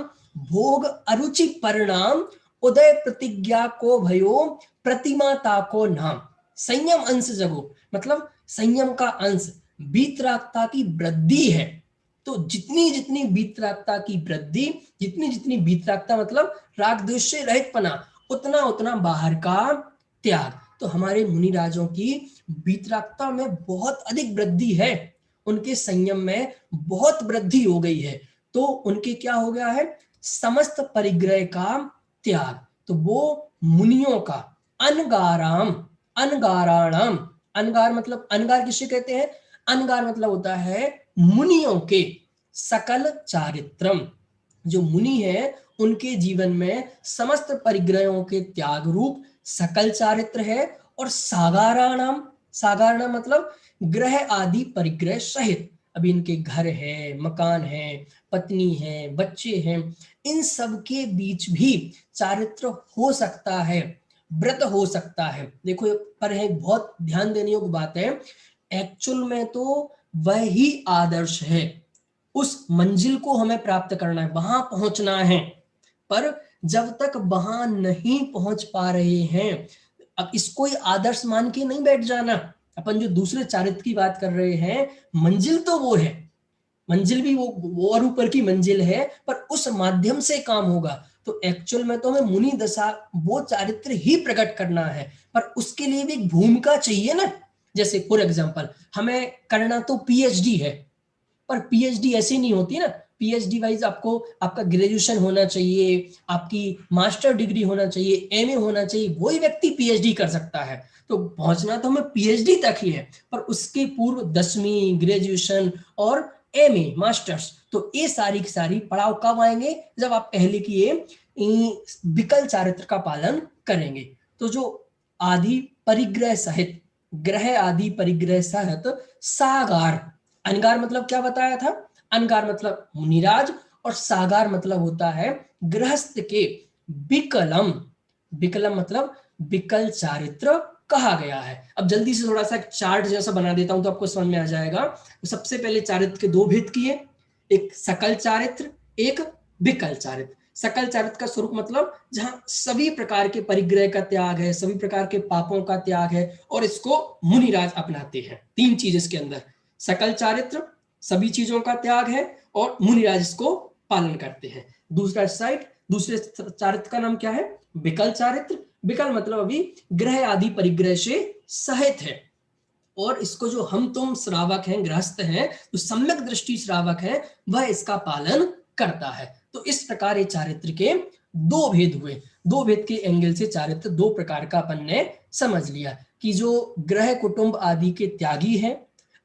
भोग अरुचि परिणाम, उदय प्रतिज्ञा को भयो प्रतिमाता को नाम। संयम अंश जगो मतलब संयम का अंश, वीतरागता की वृद्धि है। तो जितनी जितनी वीतरागता की वृद्धि, जितनी जितनी वीतरागता मतलब राग द्वेष से रहितपना, उतना उतना बाहर का त्याग। तो हमारे मुनिराजों की वीतरागता में बहुत अधिक वृद्धि है, उनके संयम में बहुत वृद्धि हो गई है। तो उनके क्या हो गया है? समस्त परिग्रह का त्याग। तो वो मुनियों का अनगाराम, अनगाराणाम, अनगार मतलब, अनगार किसे कहते हैं? अनगार मतलब होता है मुनियों के सकल चारित्रम। जो मुनि है उनके जीवन में समस्त परिग्रहों के त्याग रूप सकल चारित्र है। और सागाराणाम, सागाराणाम मतलब ग्रह आदि परिग्रह सहित, अभी इनके घर है, मकान है, पत्नी है, बच्चे हैं, इन सब के बीच भी चारित्र हो सकता है, व्रत हो सकता है। देखो, पर है बहुत ध्यान देने योग्य बात है, एक्चुअल में तो वही आदर्श है, उस मंजिल को हमें प्राप्त करना है, वहां पहुंचना है। पर जब तक वहां नहीं पहुंच पा रहे हैं, अब इसको ही आदर्श मान के नहीं बैठ जाना। अपन जो दूसरे चारित्र की बात कर रहे हैं, मंजिल तो वो है, मंजिल भी वो और ऊपर की मंजिल है, पर उस माध्यम से काम होगा। तो एक्चुअल में तो हमें मुनि दशा वो चारित्र ही प्रकट करना है, पर उसके लिए भी एक भूमिका चाहिए ना। जैसे फॉर एग्जांपल, हमें करना तो पीएचडी है, पर पीएचडी ऐसी नहीं होती ना। पीएचडी वाइज आपको आपका ग्रेजुएशन होना चाहिए, आपकी मास्टर डिग्री होना चाहिए, एमए होना चाहिए, वही व्यक्ति पीएचडी कर सकता है। तो पहुंचना तो हमें पीएचडी तक ही है, पर उसके पूर्व 10वीं, ग्रेजुएशन और एमए, मास्टर्स, तो ये सारी की सारी पड़ाव कब आएंगे? जब आप पहले किए विकल चारित्र का पालन करेंगे। तो जो आदि परिग्रह सहित, ग्रह आदि परिग्रह सहित सागार, अनगार मतलब क्या बताया था? अनगार मतलब मुनिराज, और सागार मतलब होता है गृहस्थ के विकलम। विकलम मतलब विकल चारित्र कहा गया है। अब जल्दी से थोड़ा सा चार्ट जैसा बना देता हूं तो आपको समझ में आ जाएगा। तो सबसे पहले चारित्र के दो भेद किए, एक सकल चारित्र, एक विकल चारित्र। सकल चारित्र का स्वरूप मतलब जहां सभी प्रकार के परिग्रह का त्याग है, सभी प्रकार के पापों का त्याग है, और इसको मुनिराज अपनाते हैं। 3 चीज इसके अंदर, सकल चारित्र, सभी चीजों का त्याग है, और मुनिराज इसको पालन करते हैं। दूसरा साइड, दूसरे चारित्र का नाम क्या है? विकल चारित्र। विकल मतलब अभी ग्रह आदि परिग्रह से सहित है, और इसको जो हम तुम श्रावक हैं, गृहस्थ हैं, तो सम्यक दृष्टि श्रावक है, वह इसका पालन करता है। तो इस प्रकार ये चारित्र के 2 भेद हुए। 2 भेद के एंगल से चारित्र 2 प्रकार का अपन ने समझ लिया कि जो ग्रह कुटुंब आदि के त्यागी हैं,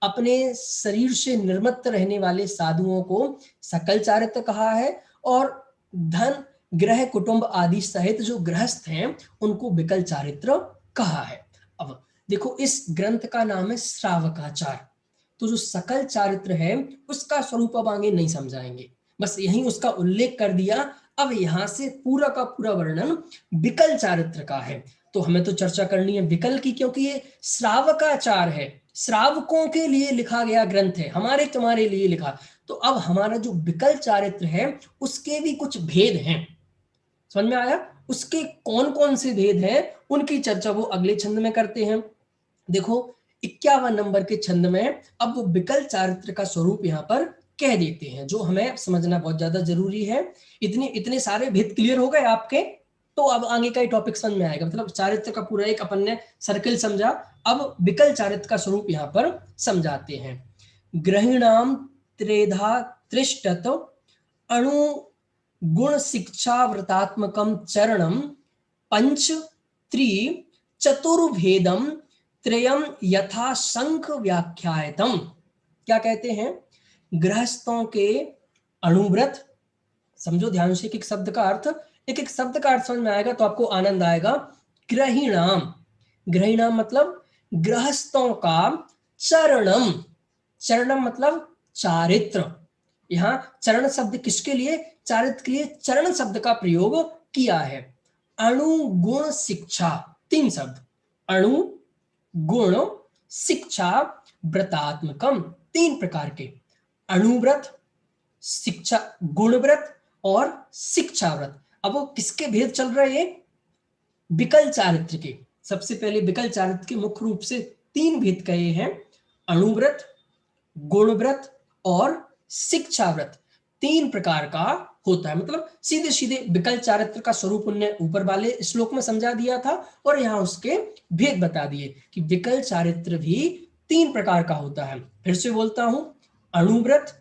अपने शरीर से निर्मत रहने वाले साधुओं को सकल चारित्र कहा है, और धन ग्रह कुटुंब आदि सहित जो गृहस्थ हैं उनको विकल चारित्र कहा है। अब देखो, इस ग्रंथ का नाम है श्रावकाचार। तो जो सकल चारित्र है उसका स्वरूप अब आगे नहीं समझाएंगे, बस यही उसका उल्लेख कर दिया। अब यहां से पूरा का पूरा वर्णन विकल चारित्र का है। तो हमें तो चर्चा करनी है विकल की, क्योंकि ये श्रावकाचार है, श्रावकों के लिए लिखा गया ग्रंथ है, हमारे तुम्हारे लिए लिखा। तो अब हमारा जो विकल चारित्र है उसके भी कुछ भेद हैं, समझ में आया? उसके कौन कौन से भेद हैं उनकी चर्चा वो अगले छंद में करते हैं। देखो 51 नंबर के छंद में अब वो विकल चारित्र का स्वरूप यहाँ पर कह देते हैं, जो हमें समझना बहुत ज्यादा जरूरी है। इतने सारे भेद क्लियर हो गए आपके, तो अब आगे का ही टॉपिक समझ में आएगा। मतलब चारित्र का पूरा एक अपन ने सर्किल समझा, अब विकल चारित्र का स्वरूप यहाँ पर समझाते हैं। ग्रहिणाम त्रेधा त्रिष्टत अणु गुण शिक्षा व्रतात्मकम चरणम पंच त्रि चतुर्भेदम त्रयम यथा शंख व्याख्यायतम। क्या कहते हैं? गृहस्थों के अणुव्रत, समझो ध्यान से, एक शब्द का अर्थ, एक शब्द का अर्थ समझ में आएगा तो आपको आनंद आएगा। ग्रहिणाम, ग्रहिणाम मतलब गृहस्थों का चरणम, चरणम मतलब चारित्र। यहाँ चरण शब्द किसके लिए? चारित्र के लिए चरण शब्द का प्रयोग किया है। अणु गुण शिक्षा, तीन शब्द, अणु गुण शिक्षा व्रतात्मकम, तीन प्रकार के, अणुव्रत, शिक्षा गुणव्रत और शिक्षा व्रत। अब वो किसके भेद चल रहे हैं? विकल चारित्र के। सबसे पहले विकल चारित्र के मुख्य रूप से तीन भेद कहे हैं, अणुव्रत, गुणव्रत और शिक्षा व्रत। तीन प्रकार का होता है। मतलब सीधे सीधे विकल चारित्र का स्वरूप उनने ऊपर वाले श्लोक में समझा दिया था, और यहाँ उसके भेद बता दिए कि विकल चारित्र भी तीन प्रकार का होता है। फिर से बोलता हूं, अणुव्रत,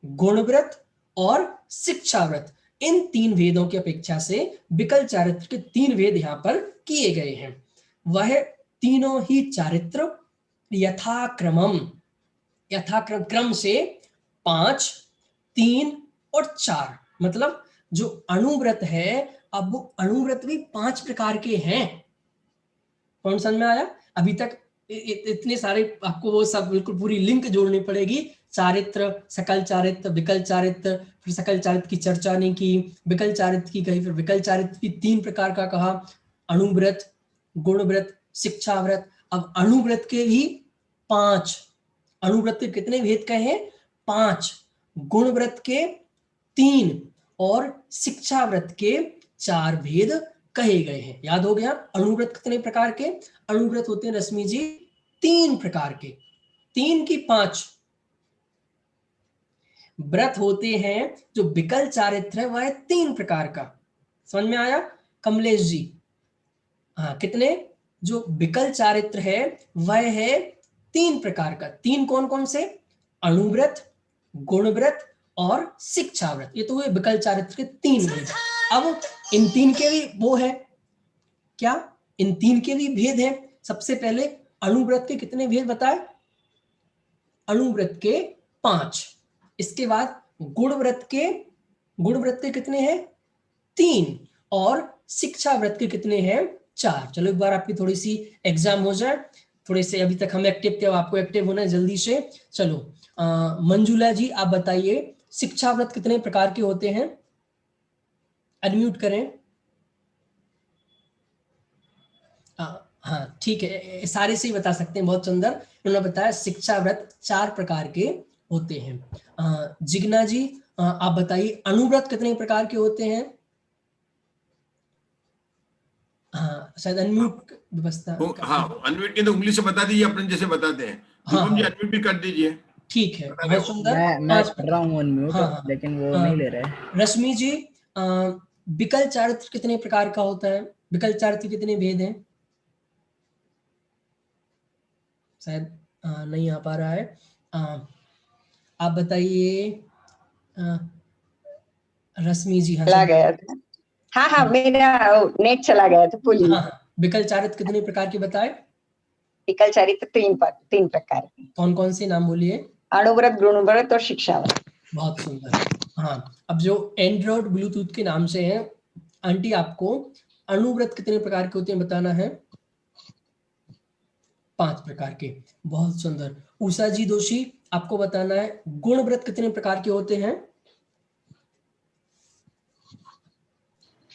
गुणव्रत और शिक्षा व्रत। इन तीन भेदों की अपेक्षा से विकल चारित्र के तीन भेद यहाँ पर किए गए हैं। वह तीनों ही चारित्र यथाक्रमम, यथाक्रम क्रम से 5, 3 और 4, मतलब जो अणुव्रत है, अब वो अणुव्रत भी 5 प्रकार के हैं। कौन समझ में आया? अभी तक इतने सारे आपको वो सब बिल्कुल पूरी लिंक जोड़नी पड़ेगी। चारित्र, सकल चारित्र, विकल चारित्र, फिर सकल चारित्र की चर्चा नहीं की, विकल चारित्र की कही, फिर विकल चारित्र भी 3 प्रकार का कहा, अणुव्रत, गुणव्रत, शिक्षा व्रत। अब अणुव्रत के भी 5, अणुव्रत के कितने भेद कहे? 5, गुणव्रत के 3 और शिक्षा व्रत के 4 भेद कहे गए हैं। याद हो गया? अणुव्रत कितने प्रकार के? अणुव्रत होते हैं रश्मि जी 3 प्रकार के, 3 की 5 व्रत होते हैं। जो विकल चारित्र है वह है 3 प्रकार का। समझ में आया कमलेश जी? हाँ, कितने? जो विकल चारित्र है वह है 3 प्रकार का। 3 कौन कौन से? अणुव्रत, गुणव्रत और शिक्षा व्रत। ये तो हुए विकल चारित्र के 3 भेद। अब इन 3 के भी वो है क्या? इन 3 के भी भेद हैं। सबसे पहले अणुव्रत के कितने भेद बताए? अणुव्रत के 5। इसके बाद गुणव्रत के कितने हैं? 3 और शिक्षा व्रत के कितने हैं? 4। चलो एक बार आपकी थोड़ी सी एग्जाम हो जाए, थोड़े से अभी तक हम एक्टिव थे, आपको एक्टिव होना है जल्दी से। चलो मंजुला जी आप बताइए, शिक्षा व्रत कितने प्रकार के होते हैं? अनम्यूट करें। हाँ ठीक है, सारे से ही बता सकते हैं, बहुत सुंदर। उन्होंने बताया शिक्षा व्रत 4 प्रकार के होते हैं। जिग्ना जी आप बताइए, अणुव्रत कितने प्रकार के होते हैं? हाँ शायद अनम्यूट व्यवस्था। हाँ अनम्यूट की तो उंगली से बता दीजिए, अपन जैसे बताते हैं। हाँ, जी अनम्यूट भी कर दीजिए। ठीक है, बहुत सुंदर। मैं कर रहा हूँ अनम्यूट, हाँ, लेकिन वो नहीं ले रहे। रश्मि जी विकल चारित्र कितने प्रकार का होता है? विकल चारित्र कितने भेद हैं? शायद नहीं आ पा रहा है। आप बताइए रश्मि जी। हाँ चला गया था। हाँ मेरा नेट चला गया था, बोलिए। हाँ, विकल चारित्र कितने प्रकार के बताए? एकल चरित्र तीन प्रकार के। कौन कौन से नाम बोलिए? अणुव्रत, गुणव्रत और शिक्षाव्रत। बहुत सुंदर। हाँ, अब जो एंड्रॉइड ब्लूटूथ के नाम से है, आंटी आपको अणुव्रत कितने प्रकार के होते हैं बताना है? 5 प्रकार के। बहुत सुंदर। उषा जी दोषी, आपको बताना है गुणव्रत कितने प्रकार के होते हैं?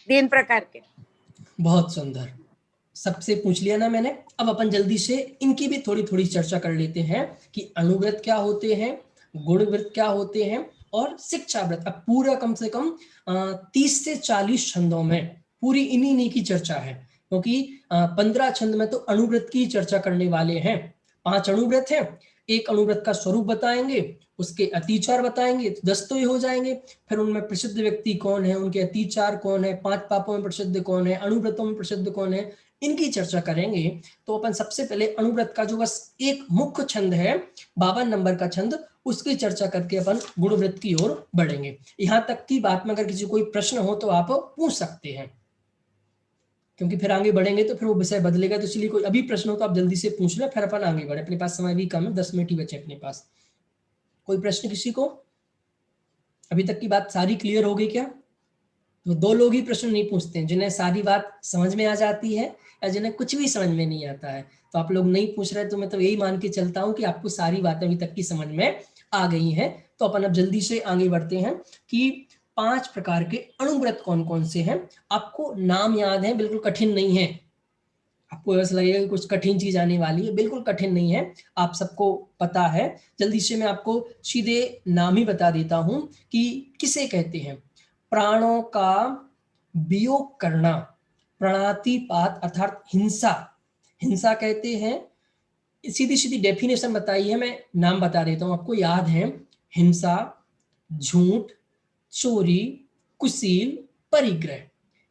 3 प्रकार के। बहुत सुंदर, सबसे पूछ लिया ना मैंने। अब अपन जल्दी से इनकी भी थोड़ी थोड़ी चर्चा कर लेते हैं कि अणुव्रत क्या होते हैं, गुणव्रत क्या होते हैं और शिक्षाव्रत। अब पूरा कम से कम 30 से 40 छंदों में पूरी इन्हीं की चर्चा है, क्योंकि 15 छंद में तो अणुव्रत की चर्चा करने वाले हैं। 5 अणुव्रत हैं, एक अणुव्रत का स्वरूप बताएंगे, उसके अतिचार बताएंगे, तो 10 तो ये हो जाएंगे। फिर उनमें प्रसिद्ध व्यक्ति कौन है, उनके अतिचार कौन है, 5 पापों में प्रसिद्ध कौन है, अणुव्रतों में प्रसिद्ध कौन है, इनकी चर्चा करेंगे। तो अपन सबसे पहले अणुव्रत का जो बस एक मुख्य छंद है 52 नंबर का छंद, उसकी चर्चा करके अपन गुणव्रत की ओर बढ़ेंगे। यहाँ तक की बात में अगर किसी कोई प्रश्न हो तो आप पूछ सकते हैं, क्योंकि फिर आगे बढ़ेंगे तो फिर वो विषय बदलेगा। तो इसलिए कोई अभी प्रश्न हो तो आप जल्दी से पूछ लें, फिर अपन आगे बढ़े। अपने पास समय भी कम है, 10 मिनट ही बचे अपने पास। कोई प्रश्न किसी को? अभी तक की बात सारी क्लियर हो गई क्या? तो 2 लोग ही प्रश्न नहीं पूछते हैं, जिन्हें सारी बात समझ में आ जाती है या जिन्हें कुछ भी समझ में नहीं आता है। तो आप लोग नहीं पूछ रहे, तो मैं तो यही मान के चलता हूँ कि आपको सारी बातें अभी तक की समझ में आ गई हैं। तो अपन अब जल्दी से आगे बढ़ते हैं कि 5 प्रकार के अणुव्रत कौन कौन से हैं। आपको नाम याद है, बिल्कुल कठिन नहीं है। आपको ऐसा लगेगा कि कुछ कठिन चीज आने वाली है, बिल्कुल कठिन नहीं है, आप सबको पता है। जल्दी से मैं आपको सीधे नाम ही बता देता हूं कि किसे कहते हैं। प्राणों का वियोग करना, प्राणातिपात अर्थात हिंसा, हिंसा कहते हैं। सीधी सीधी डेफिनेशन बताई है, मैं नाम बता देता हूं, आपको याद है। हिंसा, झूठ, चोरी, कुशील, परिग्रह,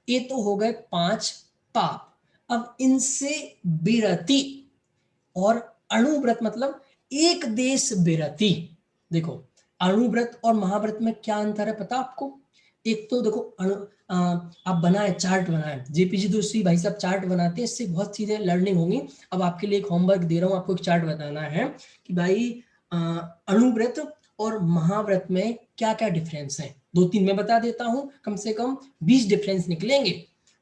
ये तो हो गए 5 पाप। अब इनसे विरति, और अणुव्रत मतलब एक देश विरति। देखो, अणुव्रत और महाव्रत में क्या अंतर है पता आपको? एक तो देखो आप बनाए, चार्ट बनाए, जेपीजी दोषी भाई साहब चार्ट बनाते हैं, इससे बहुत चीजें लर्निंग होंगी। अब आपके लिए एक होमवर्क दे रहा हूँ, आपको एक चार्ट बताना है कि भाई अणुव्रत और महाव्रत में क्या क्या डिफरेंस है। 2-3 मैं बता देता हूं, कम से कम 20 डिफरेंस निकलेंगे।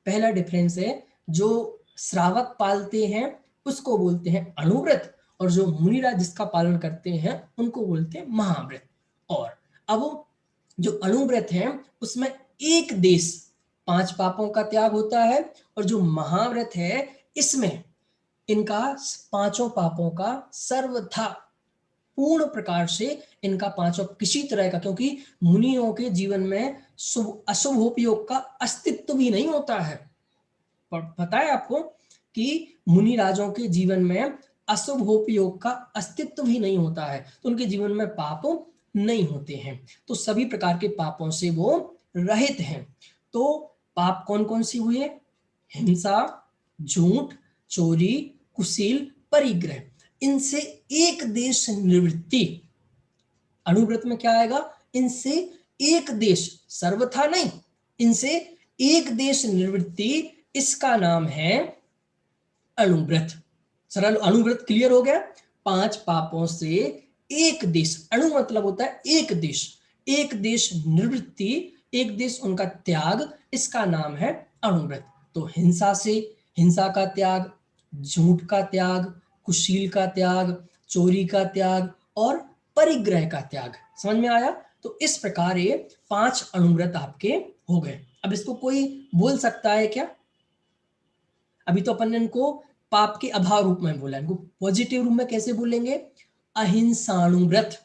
पहला डिफरेंस है, जो श्रावक पालते हैं उसको बोलते हैं अणुव्रत, और जो मुनिराज जिसका पालन करते हैं उनको बोलते हैं महाव्रत। और अब जो अणुव्रत है उसमें एक देश 5 पापों का त्याग होता है, और जो महाव्रत है इसमें इनका 5 पापों का सर्वथा पूर्ण प्रकार से इनका 5 किसी तरह का, क्योंकि मुनियों के जीवन में शुभ अशुभोपयोग का अस्तित्व भी नहीं होता है। पता है आपको कि मुनि राजों के जीवन में अशुभोपयोग का अस्तित्व भी नहीं होता है, तो उनके जीवन में पाप नहीं होते हैं, तो सभी प्रकार के पापों से वो रहित हैं। तो पाप कौन कौन से हुए? हिंसा, झूठ, चोरी, कुशील, परिग्रह, इनसे एक देश निवृत्ति। अणुव्रत में क्या आएगा? इनसे एक देश, सर्वथा नहीं, इनसे एक देश निवृत्ति, इसका नाम है अणुव्रत। सरल अणुव्रत क्लियर हो गया। 5 पापों से एक देश, अणु मतलब होता है एक देश, एक देश निवृत्ति, एक देश उनका त्याग, इसका नाम है अणुव्रत। तो हिंसा से, हिंसा का त्याग, झूठ का त्याग, कुशील का त्याग, चोरी का त्याग और परिग्रह का त्याग। समझ में आया? तो इस प्रकार ये 5 अणुव्रत आपके हो गए। अब इसको कोई बोल सकता है क्या? अभी तो अपन ने इनको पाप के अभाव रूप में बोला, इनको पॉजिटिव रूप में कैसे बोलेंगे? अहिंसाणुव्रत।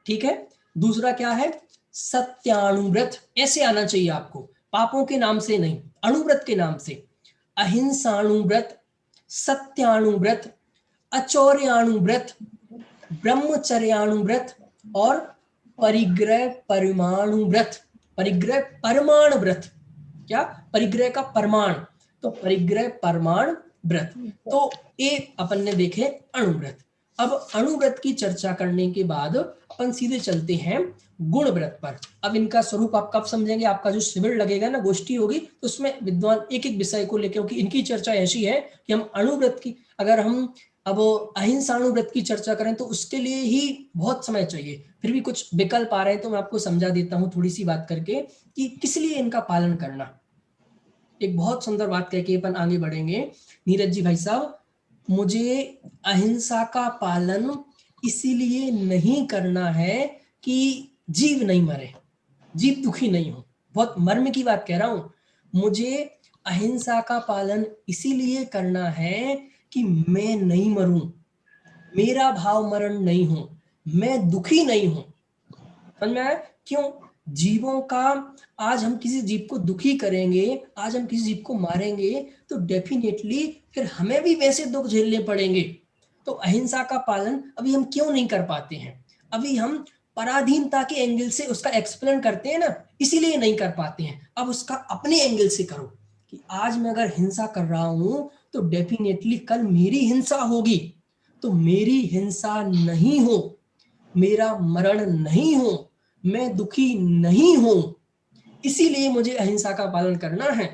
ठीक है। दूसरा क्या है? सत्याणुव्रत। ऐसे आना चाहिए आपको, पापों के नाम से नहीं, अणुव्रत के नाम से। अहिंसाणुव्रत, सत्याणुव्रत, अचौर्याणुव्रत, ब्रह्मचर्याणुव्रत और परिग्रह परमाणुव्रत। परिग्रह परमाण व्रत, क्या? परिग्रह का परमाण, तो परिग्रह परमाण व्रत। तो ये अपन ने देखे अणुव्रत। अब अणुव्रत की चर्चा करने के बाद अपन सीधे चलते हैं गुण व्रत पर। अब इनका स्वरूप आप कब समझेंगे? आपका जो शिविर लगेगा ना, गोष्ठी होगी, तो उसमें विद्वान एक एक विषय को लेकर, क्योंकि इनकी चर्चा ऐसी है कि हम अणुव्रत की अगर हम अब अहिंसाणुव्रत की चर्चा करें तो उसके लिए ही बहुत समय चाहिए, फिर भी कुछ विकल्प आ रहे हैं तो मैं आपको समझा देता हूँ थोड़ी सी बात करके कि किस लिए इनका पालन करना। एक बहुत सुंदर बात कह के अपन आगे बढ़ेंगे। नीरज जी भाई साहब, मुझे अहिंसा का पालन इसीलिए नहीं करना है कि जीव नहीं मरे, जीव दुखी नहीं हो। बहुत मर्म की बात कह रहा हूं। मुझे अहिंसा का पालन इसीलिए करना है कि मैं नहीं मरूं, मेरा भाव मरण नहीं हो, मैं दुखी नहीं हूं। समझ में आया? क्यों? जीवों का, आज हम किसी जीव को दुखी करेंगे, आज हम किसी जीव को मारेंगे तो डेफिनेटली फिर हमें भी वैसे दुख झेलने पड़ेंगे। तो अहिंसा का पालन अभी हम क्यों नहीं कर पाते हैं? अभी हम पराधीनता के एंगल से उसका एक्सप्लेन करते हैं ना, इसीलिए नहीं कर पाते हैं। अब उसका अपने एंगल से करो कि आज मैं अगर हिंसा कर रहा हूं तो डेफिनेटली कल मेरी हिंसा होगी, तो मेरी हिंसा नहीं हो, मेरा मरण नहीं हो, मैं दुखी नहीं हूं, इसीलिए मुझे अहिंसा का पालन करना है।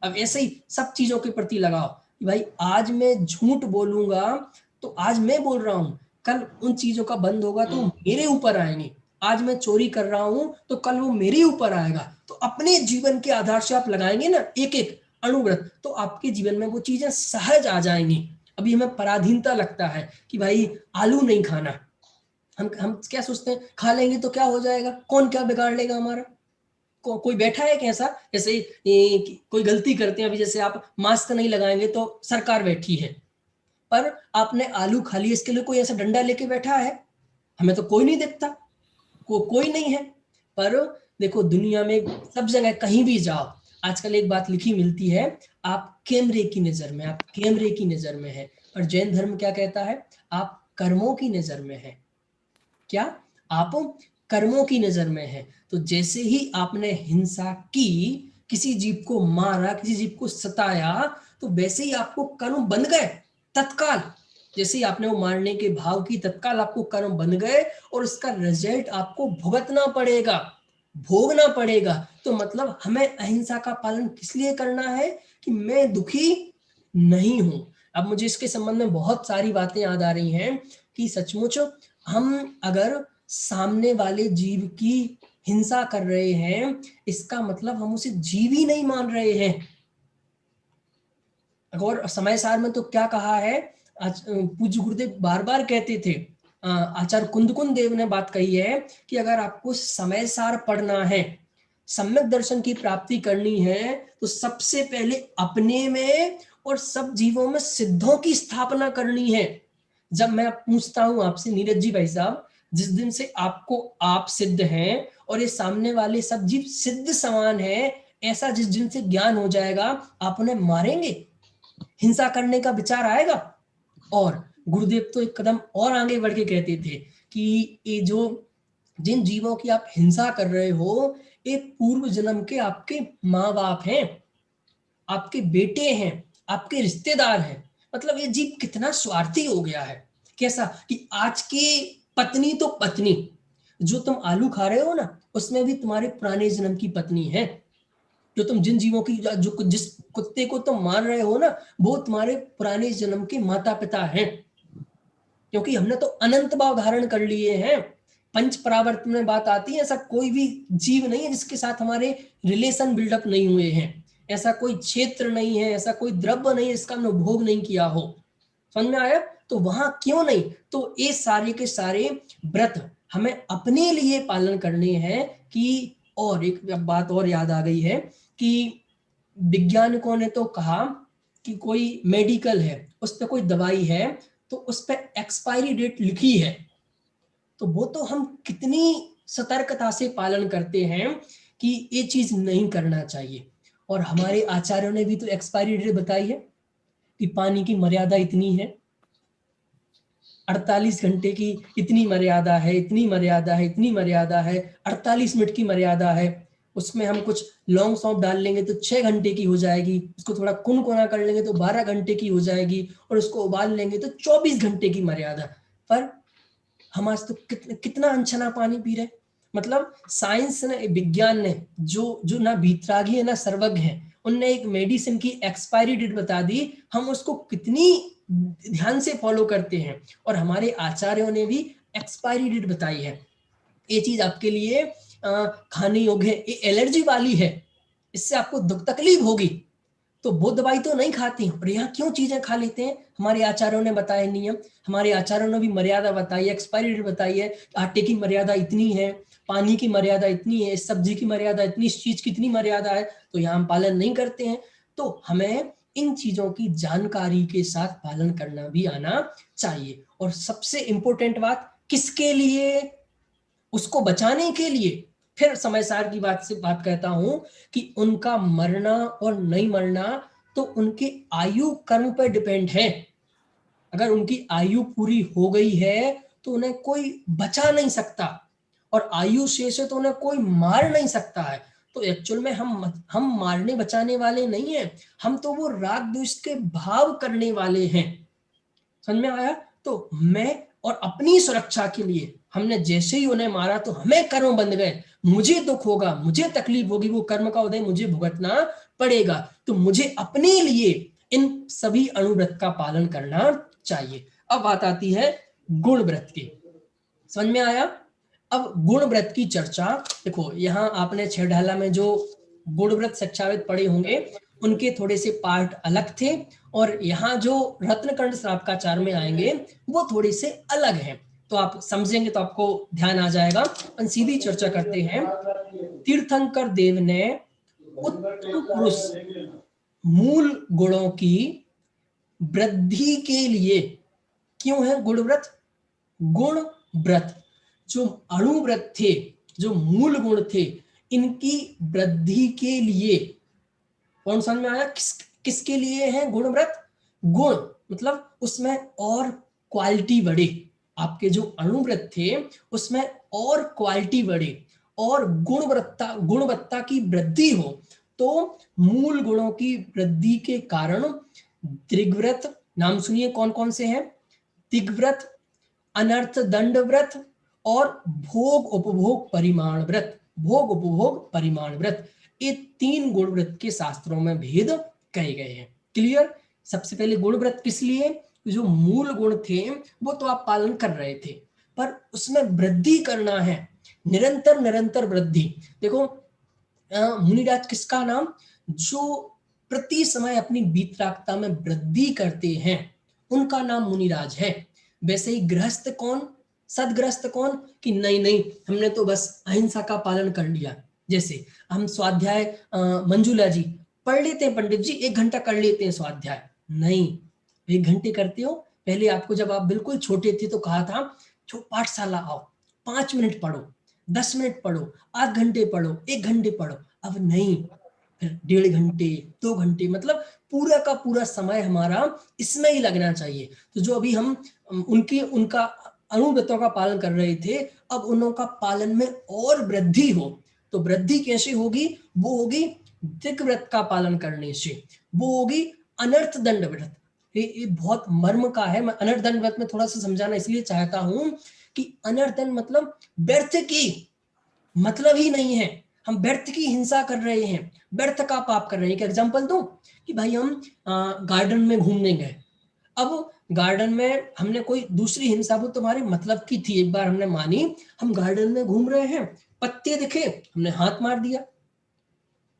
अब ऐसे ही सब चीजों के प्रति लगाओ कि भाई आज मैं झूठ बोलूंगा तो आज मैं बोल रहा हूं, कल उन चीजों का बंद होगा तो मेरे ऊपर आएंगे। आज मैं चोरी कर रहा हूं तो कल वो मेरे ऊपर आएगा। तो अपने जीवन के आधार से आप लगाएंगे ना एक एक अणुव्रत, तो आपके जीवन में वो चीजें सहज आ जाएंगी। अभी हमें पराधीनता लगता है कि भाई आलू नहीं खाना, हम क्या सोचते हैं खा लेंगे तो क्या हो जाएगा, कौन क्या बिगाड़ लेगा हमारा। कोई बैठा है कैसा, जैसे कोई गलती करते हैं, अभी जैसे आप मास्क नहीं लगाएंगे तो सरकार बैठी है, पर आपने आलू खा लिया, इसके लिए कोई ऐसा डंडा लेके बैठा है? हमें तो कोई नहीं दिखता, कोई नहीं है। पर देखो दुनिया में सब जगह कहीं भी जाओ, आजकल एक बात लिखी मिलती है, आप कैमरे की नजर में, आप कैमरे की नजर में है। पर जैन धर्म क्या कहता है? आप कर्मों की नजर में है। क्या? आप कर्मों की नजर में है। तो जैसे ही आपने हिंसा की, किसी जीव को मारा, किसी जीव को सताया, तो वैसे ही आपको कर्म बन गए तत्काल। जैसे ही आपने वो मारने के भाव की, तत्काल आपको कर्म बन गए और उसका रिजल्ट आपको भुगतना पड़ेगा, भोगना पड़ेगा। तो मतलब हमें अहिंसा का पालन किस लिए करना है? कि मैं दुखी नहीं हूं। अब मुझे इसके संबंध में बहुत सारी बातें याद आ रही हैं कि सचमुच हम अगर सामने वाले जीव की हिंसा कर रहे हैं, इसका मतलब हम उसे जीव ही नहीं मान रहे हैं। और समय सार में तो क्या कहा है, पूज्य गुरुदेव बार बार कहते थे, आचार्य कुंदकुंद देव ने बात कही है कि अगर आपको समय सार पढ़ना है, सम्यक दर्शन की प्राप्ति करनी है, तो सबसे पहले अपने में और सब जीवों में सिद्धों की स्थापना करनी है। जब मैं पूछता हूं आपसे नीरज जी भाई साहब, जिस दिन से आपको आप सिद्ध हैं और ये सामने वाले सब जीव सिद्ध समान है, ऐसा जिस दिन से ज्ञान हो जाएगा, आप उन्हें मारेंगे? हिंसा करने का विचार आएगा? और गुरुदेव तो एक कदम और आगे बढ़ के कहते थे कि ये जो जिन जीवों की आप हिंसा कर रहे हो, ये पूर्व जन्म के आपके माँ बाप हैं, आपके बेटे हैं, आपके रिश्तेदार हैं। मतलब ये जीव कितना स्वार्थी हो गया है। कैसा कि आज की पत्नी तो पत्नी, जो तुम आलू खा रहे हो ना, उसमें भी तुम्हारे पुराने जन्म की पत्नी है। जो तुम जिन जीवों की, जो जिस कुत्ते को तुम मान रहे हो ना, वो तुम्हारे पुराने जन्म के माता पिता हैं। क्योंकि हमने तो अनंत भाव धारण कर लिए हैं। पंच परावर्तन में बात आती है, ऐसा कोई भी जीव नहीं है जिसके साथ हमारे रिलेशन बिल्डअप नहीं हुए हैं। ऐसा कोई क्षेत्र नहीं है, ऐसा कोई द्रव्य नहीं है जिसका हमने उपभोग नहीं किया हो। समझ में आया? तो वहां क्यों नहीं? तो ये सारे के सारे व्रत हमें अपने लिए पालन करने हैं। कि और एक बात और याद आ गई है कि वैज्ञानिकों ने तो कहा कि कोई मेडिकल है, उस पर कोई दवाई है, तो उस पर एक्सपायरी डेट लिखी है, तो वो तो हम कितनी सतर्कता से पालन करते हैं कि ये चीज नहीं करना चाहिए। और हमारे आचार्यों ने भी तो एक्सपायरी डेट बताई है कि पानी की मर्यादा इतनी है, 48 घंटे की इतनी मर्यादा है, इतनी मर्यादा है, इतनी मर्यादा है, 48 मिनट की मर्यादा है। उसमें हम कुछ लौंग सौंफ डाल लेंगे तो 6 घंटे की हो जाएगी, उसको थोड़ा कुनकुना कर लेंगे तो 12 घंटे की हो जाएगी, और उसको उबाल लेंगे तो 24 घंटे की मर्यादा। पर हम आज तो कितना अनछना पानी पी रहे। मतलब साइंस ने, विज्ञान ने, जो ना भीतरागी है ना सर्वज्ञ है, उनने एक मेडिसिन की एक्सपायरी डेट बता दी, हम उसको कितनी ध्यान से फॉलो करते हैं, और हमारे आचार्यों ने भी एक्सपायरी डेट बताई है, ये चीज आपके लिए खाने योग्य है, ये एलर्जी वाली है, इससे आपको दुख तकलीफ होगी, तो वो दवाई तो नहीं खाती। और यहाँ क्यों चीजें खा लेते हैं, हमारे आचार्यों ने बताए नियम, हमारे आचार्यों ने भी मर्यादा बताई है, एक्सपायरी डेट बताई है, आटे की मर्यादा इतनी है, पानी की मर्यादा इतनी है, सब्जी की मर्यादा इतनी, इस चीज की इतनी मर्यादा है, तो यहाँ हम पालन नहीं करते हैं। तो हमें इन चीजों की जानकारी के साथ पालन करना भी आना चाहिए। और सबसे इंपॉर्टेंट बात, किसके लिए, उसको बचाने के लिए। फिर समय सार की बात से बात कहता हूं कि उनका मरना और नहीं मरना तो उनके आयु कर्म पर डिपेंड है। अगर उनकी आयु पूरी हो गई है तो उन्हें कोई बचा नहीं सकता, और आयु शेष है तो उन्हें कोई मार नहीं सकता है। तो एक्चुअल में हम मारने बचाने वाले नहीं हैं, हम तो वो राग द्वेष के भाव करने वाले हैं। समझ में आया? तो मैं और अपनी सुरक्षा के लिए हमने जैसे ही उन्हें मारा तो हमें कर्म बंध गए, मुझे दुख होगा, मुझे तकलीफ होगी, वो कर्म का उदय मुझे भुगतना पड़ेगा। तो मुझे अपने लिए इन सभी अणुव्रत का पालन करना चाहिए। अब बात आती है गुण व्रत की। समझ में आया? अब गुण व्रत की चर्चा देखो, यहाँ आपने छह ढाला में जो गुण व्रत शिक्षाविद पढ़े होंगे उनके थोड़े से पार्ट अलग थे, और यहाँ जो रत्नकर्ण श्रावकाचार में आएंगे वो थोड़े से अलग हैं। तो आप समझेंगे तो आपको ध्यान आ जाएगा। हम सीधी चर्चा करते हैं। तीर्थंकर देव ने उत्तम पुरुष मूल गुणों की वृद्धि के लिए, क्यों है गुण व्रत? गुण व्रत, जो अणुव्रत थे, जो मूल गुण थे, इनकी वृद्धि के लिए। कौन समझ में आया? किसके लिए है गुण व्रत? गुण मतलब उसमें और क्वालिटी बढ़े, आपके जो अणुव्रत थे उसमें और क्वालिटी बढ़े और गुणवत्ता की वृद्धि हो। तो मूल गुणों की वृद्धि के कारण त्रिव्रत, नाम सुनिए कौन कौन से हैं? तिग्व्रत, अनर्थ दंड व्रत और भोग उपभोग परिमाण व्रत। भोग उपभोग परिमाण व्रत, ये तीन गुण व्रत के शास्त्रों में भेद कहे गए हैं। क्लियर? सबसे पहले गुण व्रत किस लिए? जो मूल गुण थे वो तो आप पालन कर रहे थे, पर उसमें वृद्धि करना है, निरंतर निरंतर वृद्धि। देखो मुनिराज किसका नाम, जो प्रति समय अपनी वीतरागता में वृद्धि करते हैं उनका नाम मुनिराज है। वैसे ही गृहस्थ कौन, सदगृहस्थ कौन, कि नहीं नहीं हमने तो बस अहिंसा का पालन कर लिया। जैसे हम स्वाध्याय मंजुला जी पढ़ लेते हैं, पंडित जी 1 घंटा कर लेते हैं स्वाध्याय, नहीं 1 घंटे करते हो? पहले आपको जब आप बिल्कुल छोटे थे तो कहा था पाठशाला आओ, 5 मिनट पढ़ो, 10 मिनट पढ़ो, आध घंटे पढ़ो, 1 घंटे पढ़ो। अब नहीं, फिर 1.5 घंटे, 2 घंटे, मतलब पूरा का पूरा समय हमारा इसमें ही लगना चाहिए। तो जो अभी हम उनका अणुव्रतों का पालन कर रहे थे, अब उनका पालन में और वृद्धि हो। तो वृद्धि कैसे होगी? वो होगी दिग्व्रत का पालन करने से, वो होगी अनर्थ दंड व्रत। ये बहुत मर्म का है, मैं अनर्थ दंड व्रत में थोड़ा सा समझाना इसलिए चाहता हूं कि अनर्थ दंड मतलब व्यर्थ की, मतलब ही नहीं है, हम व्यर्थ की हिंसा कर रहे हैं, व्यर्थ का पाप कर रहे हैं। एक एग्जांपल दूं कि भाई हम गार्डन में घूमने गए, अब गार्डन में हमने कोई दूसरी हिंसा वो तुम्हारे मतलब की थी, एक बार हमने मानी, हम गार्डन में घूम रहे हैं, पत्ते दिखे हमने हाथ मार दिया,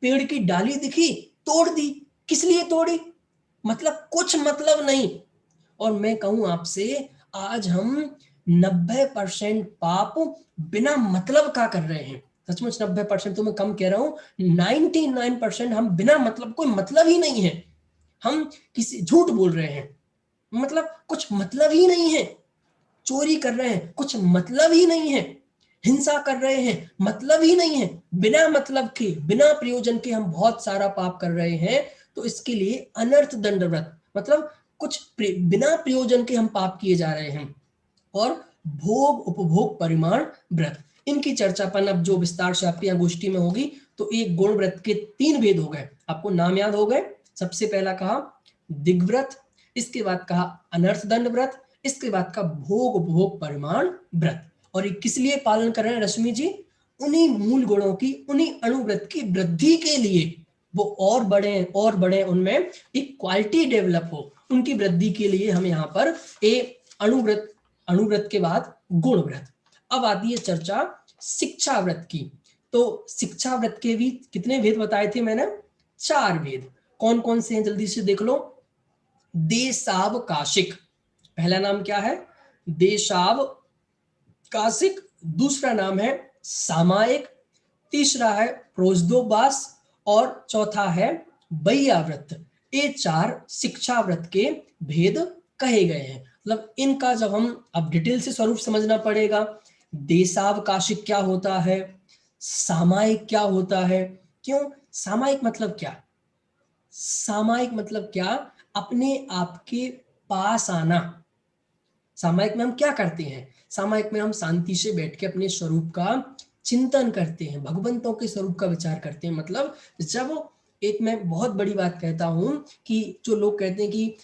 पेड़ की डाली दिखी तोड़ दी। किस लिए तोड़ी? मतलब कुछ मतलब नहीं। और मैं कहूं आपसे, आज हम 90% पाप बिना मतलब का कर रहे हैं। सचमुच 90% तो मैं कम कह रहा हूं, 99% हम बिना मतलब, कोई मतलब ही नहीं है, हम किसी झूठ बोल रहे हैं, मतलब कुछ मतलब ही नहीं है, चोरी कर रहे हैं कुछ मतलब ही नहीं है, हिंसा कर रहे हैं मतलब ही नहीं है, बिना मतलब के, बिना प्रयोजन के हम बहुत सारा पाप कर रहे हैं। तो इसके लिए अनर्थ दंड व्रत, मतलब कुछ बिना प्रयोजन के हम पाप किए जा रहे हैं। और भोग उपभोग परिमाण व्रत, इनकी चर्चा अपन अब जो विस्तार से आपकी यहाँ गोष्ठी में होगी। तो एक गुण व्रत के 3 भेद हो गए, आपको नाम याद हो गए। सबसे पहला कहा दिग्व्रत, इसके बाद कहा अनर्थ दंड व्रत, इसके बाद का भोग उपभोग परिमाण व्रत। और ये किस लिए पालन कर रहे हैं रश्मि जी? उन्हीं मूल गुणों की, उन्हीं अणुव्रत की वृद्धि के लिए, वो और बढ़े, उनमें एक क्वालिटी डेवलप हो, उनकी वृद्धि के लिए हम यहाँ पर अणुव्रत के बाद गुणव्रत। अब आती है चर्चा शिक्षा व्रत की। तो शिक्षा व्रत के भी कितने भेद बताए थे मैंने? 4 भेद। कौन कौन से हैं जल्दी से देख लो। देशावकाशिक, पहला नाम क्या है? देशावकाशिक। दूसरा नाम है सामायिक, तीसरा है प्रोज्दोबास और चौथा है बय्याव्रत। ये 4 शिक्षा व्रत के भेद कहे गए हैं। मतलब इनका जब हम अब डिटेल से स्वरूप समझना पड़ेगा। देशावकाशिक क्या होता है, सामायिक क्या होता है, क्यों सामायिक मतलब क्या? सामायिक मतलब क्या? अपने आप के पास आना। सामायिक में हम क्या करते हैं? सामायिक में हम शांति से बैठ के अपने स्वरूप का चिंतन करते हैं, भगवंतों के स्वरूप का विचार करते हैं। मतलब जब एक मैं बहुत बड़ी बात कहता हूं कि जो लोग कहते हैं कि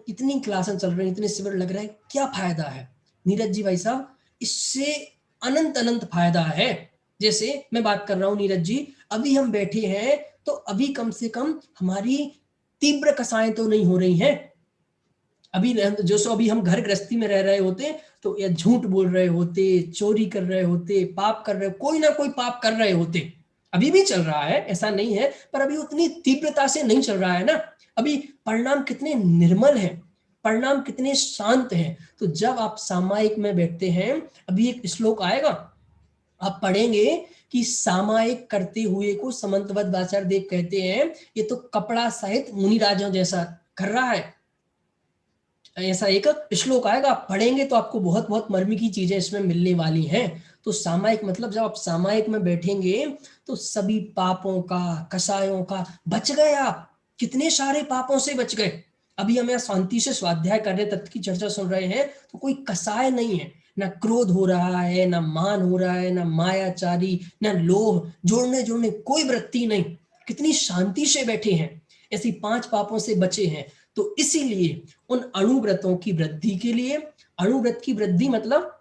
इतनी क्लासें चल रही हैं, इतने शिविर लग रहे हैं, क्या फायदा है? नीरज जी भाई साहब, इससे अनंत अनंत फायदा है। जैसे मैं बात कर रहा हूं नीरज जी, अभी हम बैठे हैं तो अभी कम से कम हमारी तीव्र कसाएं तो नहीं हो रही हैं। अभी जो अभी हम घर गृहस्थी में रह रहे होते तो या झूठ बोल रहे होते, चोरी कर रहे होते, पाप कर रहे, कोई ना कोई पाप कर रहे होते। अभी भी चल रहा है, ऐसा नहीं है, पर अभी उतनी तीव्रता से नहीं चल रहा है ना। अभी परिणाम कितने निर्मल हैं, परिणाम कितने शांत हैं। तो जब आप सामायिक में बैठते हैं, अभी एक श्लोक आएगा, आप पढ़ेंगे कि सामायिक करते हुए को समंतवत आचार्य देव कहते हैं, ये तो कपड़ा सहित मुनिराजों जैसा कर रहा है। ऐसा एक श्लोक आएगा, आप पढ़ेंगे तो आपको बहुत बहुत मर्मी की चीजें इसमें मिलने वाली हैं। तो सामायिक मतलब जब आप सामायिक में बैठेंगे तो सभी पापों का, कसायों का बच गए। आप कितने सारे पापों से बच गए। अभी हम यहाँ शांति से स्वाध्याय कर रहे, तत्व की चर्चा सुन रहे हैं, तो कोई कसाय नहीं है, ना क्रोध हो रहा है, ना मान हो रहा है, ना मायाचारी, ना लोभ, जोड़ने कोई वृत्ति नहीं। कितनी शांति से बैठे हैं, ऐसी 5 पापों से बचे हैं। तो इसीलिए उन अणुव्रतों की वृद्धि के लिए, अणुव्रत की वृद्धि मतलब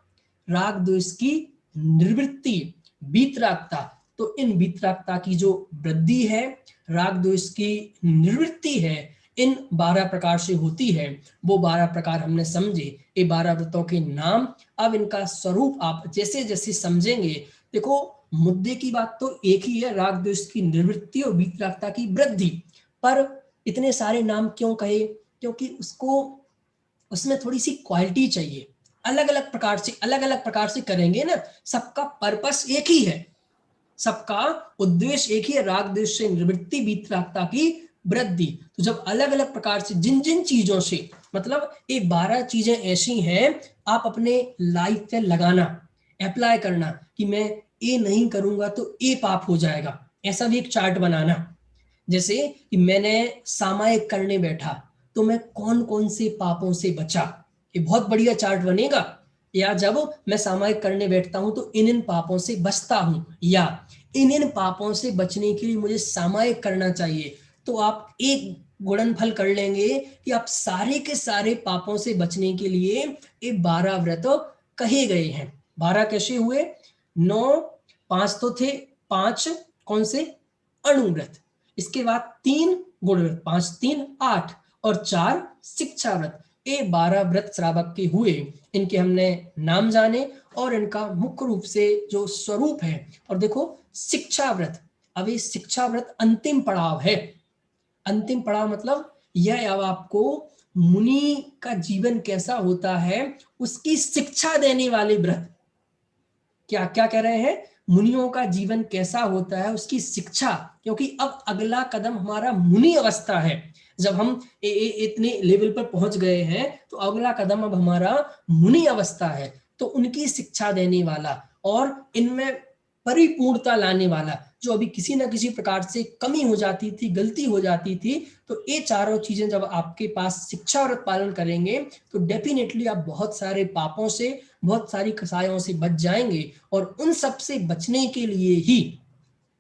राग द्वेष की निवृत्ति, वीतरागता। तो इन वीतरागता की जो वृद्धि है, राग द्वेष की निवृत्ति है, इन 12 प्रकार से होती है। वो 12 प्रकार हमने समझे, ये 12 व्रतों के नाम। अब इनका स्वरूप आप जैसे जैसे समझेंगे, देखो मुद्दे की बात तो एक ही है, राग द्वेष की निवृत्ति और वीतरागता की वृद्धि। पर इतने सारे नाम क्यों कहे? क्योंकि उसमें थोड़ी सी क्वालिटी चाहिए। अलग अलग प्रकार से करेंगे ना, सबका पर्पस एक ही है, सबका उद्देश्य एक ही है, राग द्वेष से निवृत्ति, वीतरागता की वृद्धि। तो जब अलग अलग प्रकार से जिन जिन चीजों से, मतलब ये 12 चीजें ऐसी हैं, आप अपने लाइफ पे लगाना, अप्लाई करना कि मैं ये नहीं करूंगा तो ये पाप हो जाएगा, ऐसा भी एक चार्ट बनाना। जैसे कि मैंने सामायिक करने बैठा तो मैं कौन कौन से पापों से बचा, ये बहुत बढ़िया चार्ट बनेगा। या जब मैं सामायिक करने बैठता हूं तो इन पापों से बचता हूं, या इन पापों से बचने के लिए मुझे सामायिक करना चाहिए। तो आप एक गुणनफल कर लेंगे कि आप सारे के सारे पापों से बचने के लिए ये 12 व्रत कहे गए हैं। 12 कैसे हुए? 9, 5 तो थे, 5 कौन से? अणुव्रत। इसके बाद 3 गुणव्रत, 5 3 8 और 4 शिक्षा व्रत। ये 12 व्रत श्रावक के हुए। इनके हमने नाम जाने और इनका मुख्य रूप से जो स्वरूप है। और देखो शिक्षा व्रत, अब ये शिक्षा व्रत अंतिम पड़ाव है। अंतिम पड़ाव मतलब यह अब आपको मुनि का जीवन कैसा होता है उसकी शिक्षा देने वाले व्रत। क्या क्या कह रहे हैं? मुनियों का जीवन कैसा होता है उसकी शिक्षा, क्योंकि अब अगला कदम हमारा मुनि अवस्था है। जब हम इतने लेवल पर पहुंच गए हैं तो अगला कदम अब हमारा मुनि अवस्था है। तो उनकी शिक्षा देने वाला और इनमें परिपूर्णता लाने वाला, जो अभी किसी न किसी प्रकार से कमी हो जाती थी, गलती हो जाती थी, तो ये चारों चीजें जब आपके पास शिक्षा और पालन करेंगे तो डेफिनेटली आप बहुत सारे पापों से, बहुत सारी कसायों से बच जाएंगे। और उन सब से बचने के लिए ही,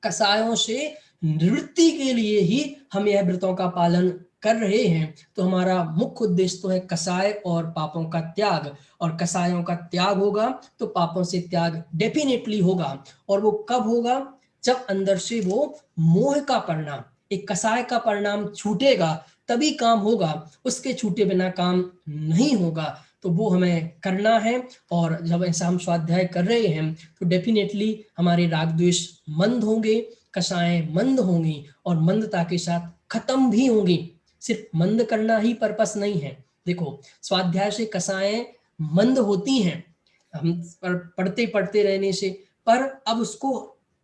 कसायों से निवृत्ति के लिए ही हम यह व्रतों का पालन कर रहे हैं। तो हमारा मुख्य उद्देश्य तो है कसाय और पापों का त्याग, और कसायों का त्याग होगा तो पापों से त्याग डेफिनेटली होगा। और वो कब होगा? जब अंदर से वो मोह का परिणाम, एक कसाय का परिणाम छूटेगा तभी काम होगा, उसके छूटे बिना काम नहीं होगा। तो वो हमें करना है। और जब ऐसा हम स्वाध्याय कर रहे हैं तो डेफिनेटली हमारे राग द्वेष मंद होंगे, कषाएं मंद होंगी और मंदता के साथ खत्म भी होंगी। सिर्फ मंद करना ही पर्पस नहीं है। देखो, स्वाध्याय से कषाएं मंद होती हैं हम पढ़ते पढ़ते रहने से, पर अब उसको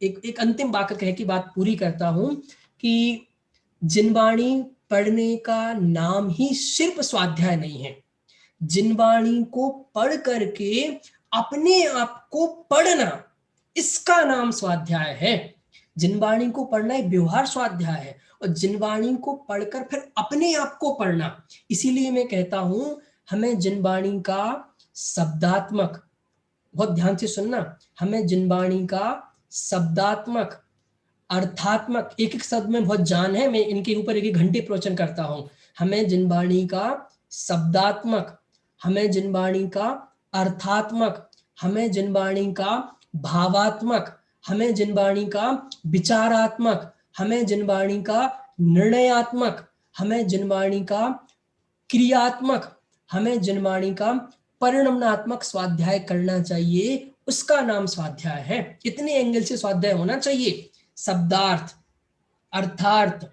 एक अंतिम वाक्य कह के बात पूरी करता हूं कि जिनवाणी पढ़ने का नाम ही सिर्फ स्वाध्याय नहीं है। जिनवाणी को पढ़ करके अपने आप को पढ़ना, इसका नाम स्वाध्याय है। जिनवाणी को पढ़ना एक व्यवहार स्वाध्याय है, और जिनवाणी को पढ़कर फिर अपने आप को पढ़ना। इसीलिए मैं कहता हूं हमें जिनवाणी का शब्दात्मक, बहुत ध्यान से सुनना, हमें जिनवाणी का शब्दात्मक, अर्थात्मक, एक एक शब्द में बहुत जान है, मैं इनके ऊपर एक घंटे प्रवचन करता हूं। हमें जिनवाणी का शब्दात्मक, हमें जिनवाणी का अर्थात्मक, हमें जिनवाणी का भावात्मक, हमें जिनवाणी का विचारात्मक, हमें जिनवाणी का निर्णयात्मक, हमें जिनवाणी का क्रियात्मक, हमें जिनवाणी का परिणमनात्मक स्वाध्याय करना चाहिए। उसका नाम स्वाध्याय है। इतने एंगल से स्वाध्याय होना चाहिए। शब्दार्थ, अर्थार्थ,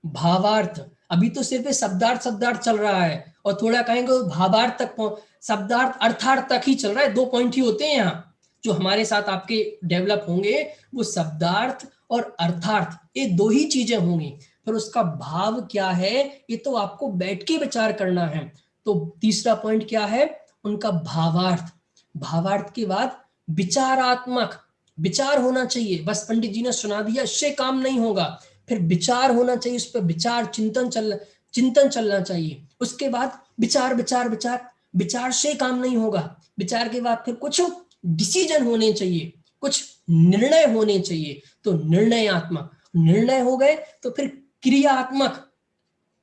भावार्थ। अभी तो सिर्फ शब्दार्थ चल रहा है, और थोड़ा कहेंगे भावार्थ तक, शब्दार्थ अर्थार्थ तक ही चल रहा है। 2 पॉइंट ही होते हैं यहाँ जो हमारे साथ आपके डेवलप होंगे, वो शब्दार्थ और अर्थार्थ, ये 2 ही चीजें होंगी। फिर उसका भाव क्या है ये तो आपको बैठ के विचार करना है। तो तीसरा पॉइंट क्या है, उनका भावार्थ। भावार्थ के बाद विचारात्मक, विचार होना चाहिए। बस पंडित जी ने सुना दिया इससे काम नहीं होगा, फिर विचार होना चाहिए, उस पर विचार चिंतन चलना चाहिए। उसके बाद विचार विचार विचार, विचार से काम नहीं होगा। विचार के बाद फिर कुछ डिसीजन होने चाहिए, कुछ निर्णय होने चाहिए। तो निर्णयात्मक, निर्णय हो गए तो फिर क्रियात्मक,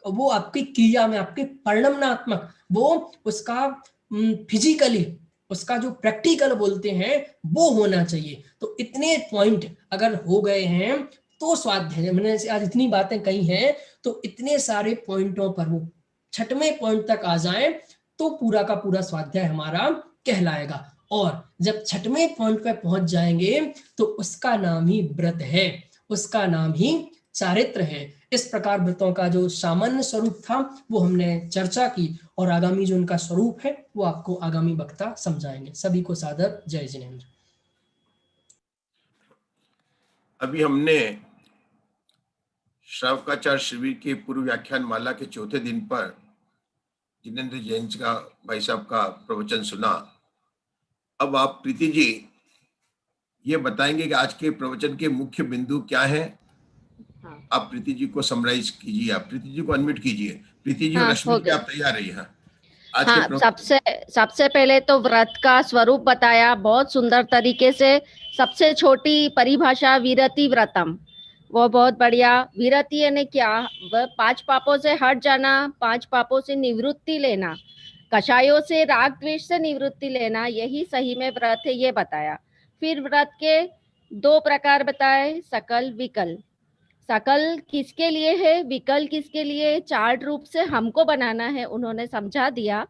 वो आपकी क्रिया में, आपके परिणमनात्मक, वो उसका फिजिकली, उसका जो प्रैक्टिकल बोलते हैं वो होना चाहिए। तो इतने पॉइंट अगर हो गए हैं तो स्वाध्याय, मैंने आज इतनी बातें कही हैं, तो इतने सारे पॉइंटों पर वो 6वें पॉइंट तक आ जाए तो पूरा का पूरा स्वाध्याय हमारा कहलाएगा। और जब 6वें पॉइंट पर पहुंच जाएंगे तो उसका नाम ही व्रत है, उसका नाम ही चारित्र है। इस प्रकार व्रतों का जो सामान्य स्वरूप था वो हमने चर्चा की, और आगामी जो उनका स्वरूप है वो आपको आगामी वक्ता समझाएंगे। सभी को सादर जय जिनेंद्र। अभी हमने श्रावकाचार शिविर के पूर्व व्याख्यान माला के 4थे दिन पर जिनेंद्र जैन का, भाई साहब का प्रवचन सुना। अब आप प्रीति जी ये बताएंगे कि आज के प्रवचन के मुख्य बिंदु क्या है। हाँ। आप प्रीति जी को समराइज कीजिए। आप प्रीति जी को अनम्यूट कीजिए। प्रीति जी और हाँ, रश्मि हो जी गया। आप तैयार रहिए। हाँ, आज हाँ, के सबसे पहले तो व्रत का स्वरूप बताया बहुत सुंदर तरीके से। सबसे छोटी परिभाषा विरति व्रतम, वो बहुत बढ़िया। विरति यानी क्या, वह 5 पापों से हट जाना, 5 पापों से निवृत्ति लेना, कषायों से, राग द्वेष से निवृत्ति लेना, यही सही में व्रत है, ये बताया। फिर व्रत के 2 प्रकार बताए, सकल विकल। सकल किसके लिए है, विकल किसके लिए, चार्ट रूप से हमको बनाना है। उन्होंने समझा दिया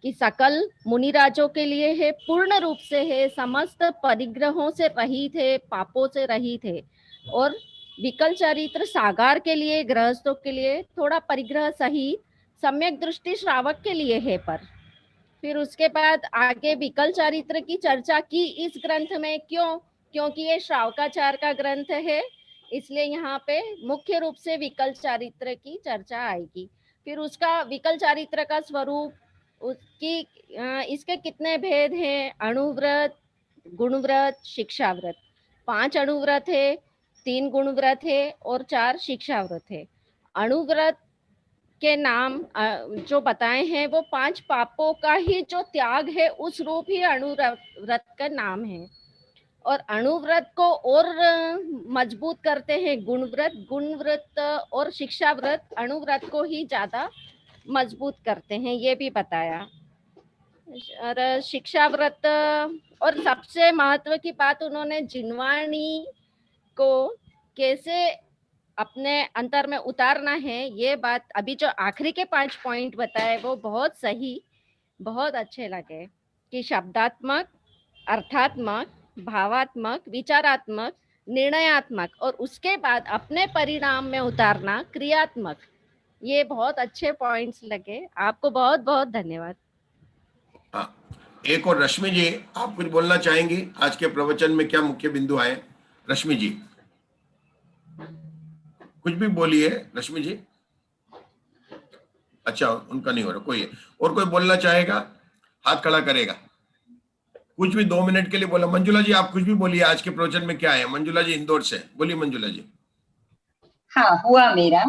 कि सकल मुनिराजों के लिए है, पूर्ण रूप से है, समस्त परिग्रहों से रहित है, पापों से रहित है। और विकल चरित्र सागार के लिए, गृहस्थों के लिए थोड़ा परिग्रह सहित, सम्यक दृष्टि श्रावक के लिए है। पर फिर उसके बाद आगे विकल चरित्र की चर्चा की इस ग्रंथ में। क्यों? क्योंकि ये श्रावकाचार का ग्रंथ है, इसलिए यहाँ पे मुख्य रूप से विकल चरित्र की चर्चा आएगी। फिर उसका विकल चरित्र का स्वरूप, उसकी इसके कितने भेद हैं, अणुव्रत, गुणव्रत, शिक्षाव्रत। 5 अणुव्रत है, 3 गुणव्रत है और 4 शिक्षाव्रत है। अणुव्रत के नाम जो बताए हैं वो 5 पापों का ही जो त्याग है उस रूप ही अणुव्रत का नाम है। और अणुव्रत को और मजबूत करते हैं गुणव्रत। गुणव्रत और शिक्षाव्रत अणुव्रत को ही ज्यादा मजबूत करते हैं, ये भी बताया। और शिक्षाव्रत, और सबसे महत्व की बात उन्होंने जिनवाणी को कैसे अपने अंतर में उतारना है। ये बात अभी जो आखिरी के 5 पॉइंट बताए वो बहुत सही, बहुत अच्छे लगे कि शब्दात्मक, अर्थात्मक, भावात्मक, विचारात्मक, निर्णयात्मक और उसके बाद अपने परिणाम में उतारना क्रियात्मक। ये बहुत अच्छे पॉइंट्स लगे। आपको बहुत बहुत धन्यवाद। हाँ, एक और रश्मि जी, आप कुछ बोलना चाहेंगी? आज के प्रवचन में क्या मुख्य बिंदु आए? रश्मि जी कुछ भी बोलिए। रश्मि जी, अच्छा उनका नहीं हो रहा, कोई है और कोई बोलना चाहेगा? हाथ खड़ा करेगा, कुछ भी 2 मिनट के लिए बोला। मंजुला जी आप कुछ भी बोलिए, आज के प्रवचन में क्या है? मंजुला जी इंदौर से, बोलिए मंजुला जी। हाँ, हुआ मेरा।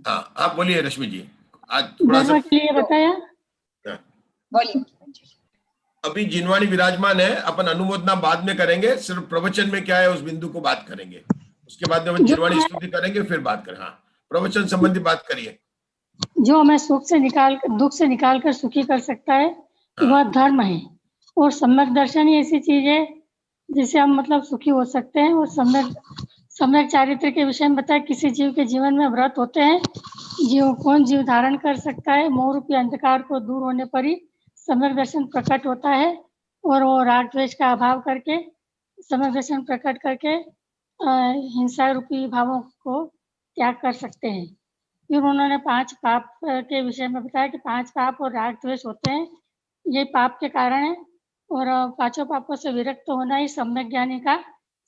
हाँ आप बोलिए रश्मि जी। आज थोड़ा सा के लिए बताया। हाँ, बोलिए। अभी जिनवाणी विराजमान है, अपन अनुमोदना बाद में करेंगे, सिर्फ प्रवचन में क्या है उस बिंदु को बात करेंगे। उसके बाद में अपन जिनवाणी स्तुति करेंगे, फिर बात करें। हाँ, प्रवचन संबंधी बात करिए। जो हमें दुख से निकाल कर सुखी कर सकता है वह धर्म है, और सम्यक दर्शन ही ऐसी चीज है जिससे हम मतलब सुखी हो सकते हैं। और सम्यक चारित्र के विषय में बताया, किसी जीव के जीवन में व्रत होते हैं, कौन जीव धारण कर सकता है। मोह रूपी अंधकार को दूर होने पर ही सम्यक दर्शन प्रकट होता है, और वो राग द्वेष का अभाव करके सम्यक दर्शन प्रकट करके हिंसा रूपी भावों को त्याग कर सकते हैं। फिर उन्होंने 5 पाप के विषय में बताया कि 5 पाप और राग द्वेष होते हैं, ये पाप के कारण है, और 5 पापों से विरक्त होना ही सम्यक ज्ञानी का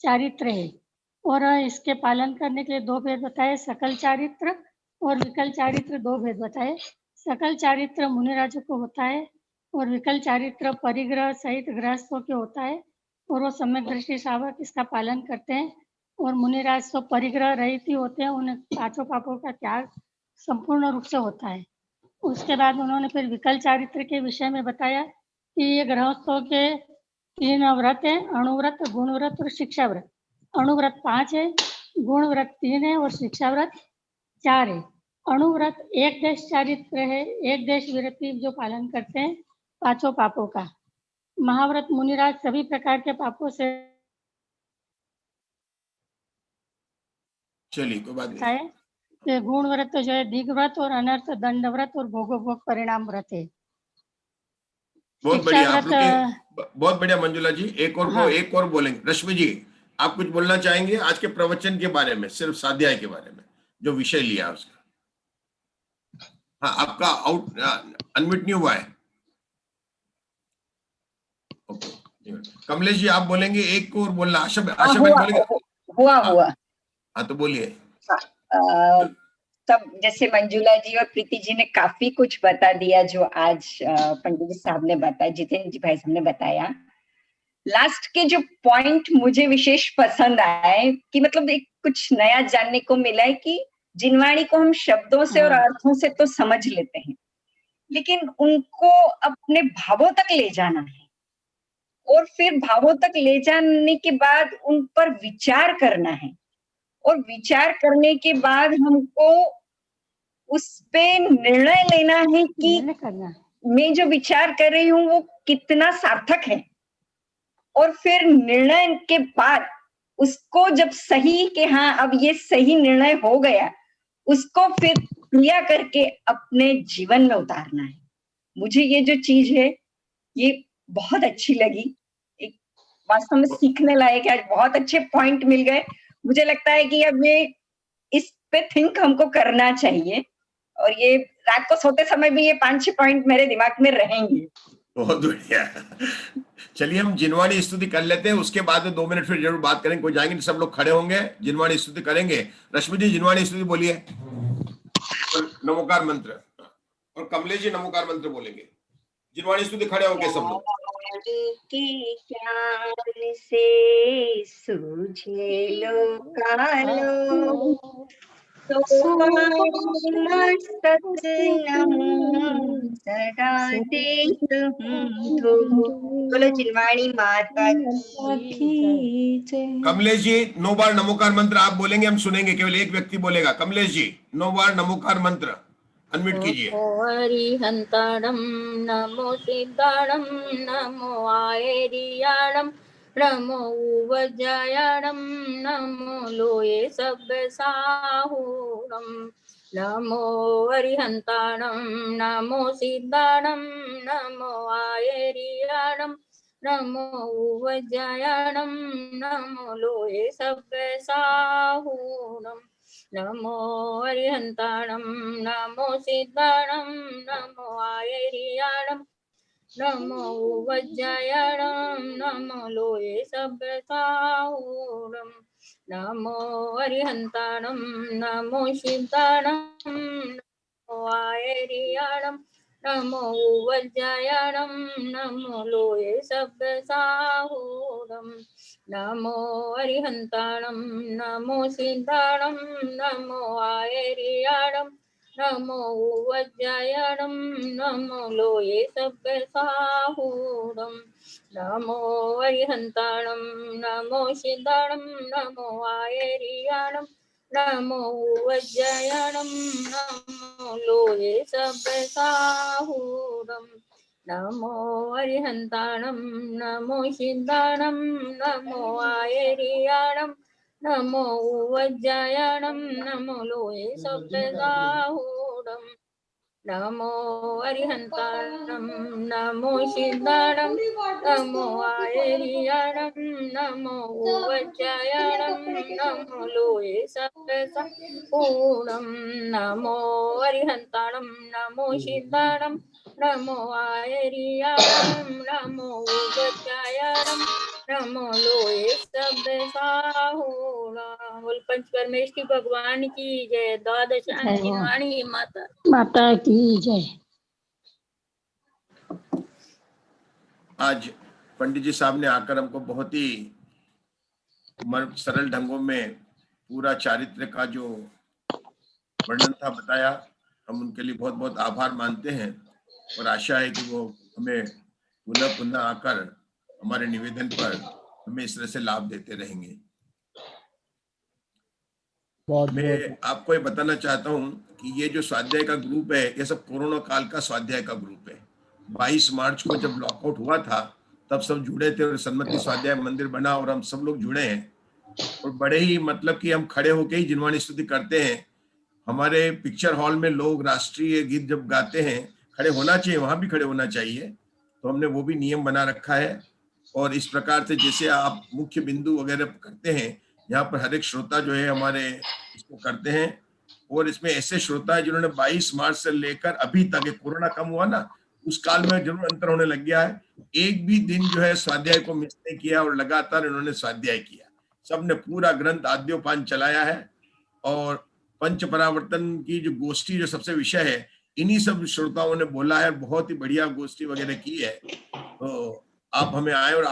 चारित्र है। और इसके पालन करने के लिए 2 भेद बताए, सकल चारित्र और विकल चारित्र। 2 भेद बताए। सकल चारित्र मुनिराजों को होता है, और विकल चारित्र परिग्रह सहित गृहस्थों के होता है, और वो सम्यक दृष्टि श्रावक इसका पालन करते हैं। और मुनिराज तो परिग्रह रहित ही होते हैं, उन्हें 5 पापों का त्याग संपूर्ण रूप से होता है। उसके बाद उन्होंने फिर विकल चारित्र के विषय में बताया कि ये गृहस्थों के 3 व्रत हैं, अणुव्रत, गुण व्रत और शिक्षा व्रत। अणुव्रत 5 है, गुण व्रत 3 है और शिक्षा व्रत 4 है। अणुव्रत एक देश चारित्र है, एक देश विरति जो पालन करते हैं 5 पापों का। महाव्रत मुनिराज सभी प्रकार के पापों से चलिए कोई बात नहीं। है। गुण व्रत जो है दिग व्रत और अनर्थ दंड व्रत और भोग परिणाम व्रत है। बहुत बढ़िया आप लोग व्रत बहुत बढ़िया मंजुला जी। एक और बोलेंगे। रश्मि जी आप कुछ बोलना चाहेंगे आज के प्रवचन के बारे में, सिर्फ स्वाध्याय के बारे में जो विषय लिया उसका? हाँ, आपका अनम्यूट नहीं हुआ है। ओके, कमलेश जी आप बोलेंगे? एक और बोलना। आशा बहन बोलेंगे? हुआ। हाँ तो बोलिए। तब जैसे मंजुला जी और प्रीति जी ने काफी कुछ बता दिया जो आज पंडित जी साहब ने बताया, जितेंद्र जी भाई साहब ने बताया। लास्ट के जो पॉइंट मुझे विशेष पसंद आए कि मतलब एक कुछ नया जानने को मिला है कि जिनवाणी को हम शब्दों से और अर्थों से तो समझ लेते हैं, लेकिन उनको अपने भावों तक ले जाना है, और फिर भावों तक ले जाने के बाद उन पर विचार करना है, और विचार करने के बाद हमको उस पे निर्णय लेना है कि मैं जो विचार कर रही हूँ वो कितना सार्थक है, और फिर निर्णय के बाद उसको जब सही कि हाँ अब ये सही निर्णय हो गया, उसको फिर क्रिया करके अपने जीवन में उतारना है। मुझे ये जो चीज है ये बहुत अच्छी लगी, एक वास्तव में सीखने लायक है। आज बहुत अच्छे पॉइंट मिल गए। मुझे लगता है कि अब ये इस पे थिंक हमको करना चाहिए, और ये रात को सोते समय भी ये 5-6 पॉइंट मेरे दिमाग में रहेंगे। बहुत बढ़िया। चलिए हम जिनवाणी स्तुति कर लेते हैं, उसके बाद 2 मिनट फिर जरूर बात करेंगे। कोई जाएंगे, सब लोग खड़े होंगे, जिनवाणी स्तुति करेंगे। रश्मि जी जिनवाणी स्तुति बोलिए और नमोकार मंत्र, और कमलेश जी नमोकार मंत्र बोलेंगे। जिनवाणी स्तुति खड़े होंगे सब लोग। के ज्ञान से सूझे लोकालो, तो सदा बोलो जिनवाणी माता की। कमलेश जी 9 बार नमोकार मंत्र आप बोलेंगे, हम सुनेंगे। केवल एक व्यक्ति बोलेगा। कमलेश जी 9 बार नमोकार मंत्र अनम्यूट कीजिए। हरिहंताणं नमो सिद्धाणं नमो आयरियाणं नमो वज्रायणं नमो लोये सब्बसाहूणं नमो अरिहन्ताणं नमो सिद्धाणं नमो आयर्याणं नमो वज्रायणं नमो लोये सब्बसाहूणं नमो अरिहन्ताणं नमो सिद्धाणं नमो आयर्याणं नमो वज्रायणं नमो लोये सब्बसाहूणं नमो अरिहन्ताणं नमो सिद्धाणं नमो आयर्याणं नमो वज्रायणं नमो लोये सब्बसाहूणं नमो अरिहन्ताणं नमो सिद्धाणं नमो आयर्याणं नमो वज्रायणं नमो लोये सब्बसाहूणं नमो अरिहन्ताणं नमो सिद्धाणं नमो आयर्याणं नमो वज्रायणं नमो लोये सब्बसाहूणं नमो अरिहन्ताणं नमो सिद्धाणं नमो आयर्याणं नमो वज्रायणं नमो लोये सब्बसाहूणं नमो अरिहन्ताणं नमो सिद्धाणं नमो आयर्याणं नमो वज्रायणं नमो लोये सब्बसाहूणं नमो अरिहन्ताणं नमो सिद्धाणं नमो आयर्याणं नमो वज्रायणं नमो लोये सब्बसाहूणं। बोल पंच परमेष्ठी भगवान की जय। द्वादश अंकिन वाणी माता माता की जय। आज पंडित जी साहब ने आकर हमको बहुत ही सरल ढंगों में पूरा चारित्र का जो वर्णन था बताया। हम उनके लिए बहुत बहुत आभार मानते हैं और आशा है कि वो हमें पुनः पुनः आकर हमारे निवेदन पर हमें इस तरह से लाभ देते रहेंगे। मैं आपको ये बताना चाहता हूँ कि ये जो स्वाध्याय का ग्रुप है ये सब कोरोना काल का स्वाध्याय का ग्रुप है। 22 मार्च को जब लॉकआउट हुआ था तब सब जुड़े थे और सन्मति स्वाध्याय मंदिर बना और हम सब लोग जुड़े हैं और बड़े ही मतलब कि हम खड़े होके ही जिनवाणी स्तुति करते हैं। हमारे पिक्चर हॉल में लोग राष्ट्रीय गीत जब गाते हैं खड़े होना चाहिए, वहां भी खड़े होना चाहिए, तो हमने वो भी नियम बना रखा है। और इस प्रकार से जैसे आप मुख्य बिंदु वगैरह करते हैं यहाँ पर हर एक श्रोता जो है हमारे इसको करते हैं और इसमें ऐसे श्रोता है जिन्होंने 22 मार्च से लेकर अभी तक, कोरोना कम हुआ ना उस काल में जरूर अंतर होने लग गया है, एक भी दिन जो है स्वाध्याय को मिस नहीं किया और लगातार इन्होंने स्वाध्याय किया। सबने पूरा ग्रंथ आद्योपान चलाया है और पंच परावर्तन की जो गोष्ठी जो सबसे विषय है इन्हीं सब श्रोताओं ने बोला है, बहुत ही बढ़िया गोष्ठी वगैरह की है। तो आप हमें आए और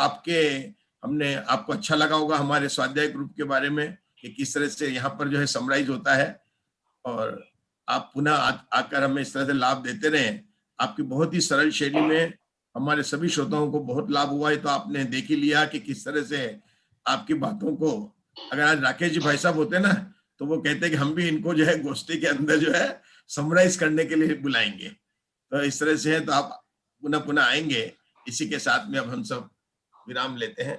हमने आपको अच्छा लगा होगा हमारे स्वाध्याय ग्रुप के बारे में कि किस तरह से यहाँ पर जो है समराइज होता है और आप पुनः आकर हमें इस तरह से लाभ देते रहें। आपकी बहुत ही सरल शैली में हमारे सभी श्रोताओं को बहुत लाभ हुआ है। तो आपने देख ही लिया कि किस तरह से आपकी बातों को, अगर आज राकेश जी भाई साहब होते ना तो वो कहते कि हम भी इनको जो है गोष्ठी के अंदर जो है समराइज करने के लिए बुलाएंगे। तो इस तरह से है तो आप पुनः पुनः आएंगे। इसी के साथ में अब हम सब विराम लेते हैं।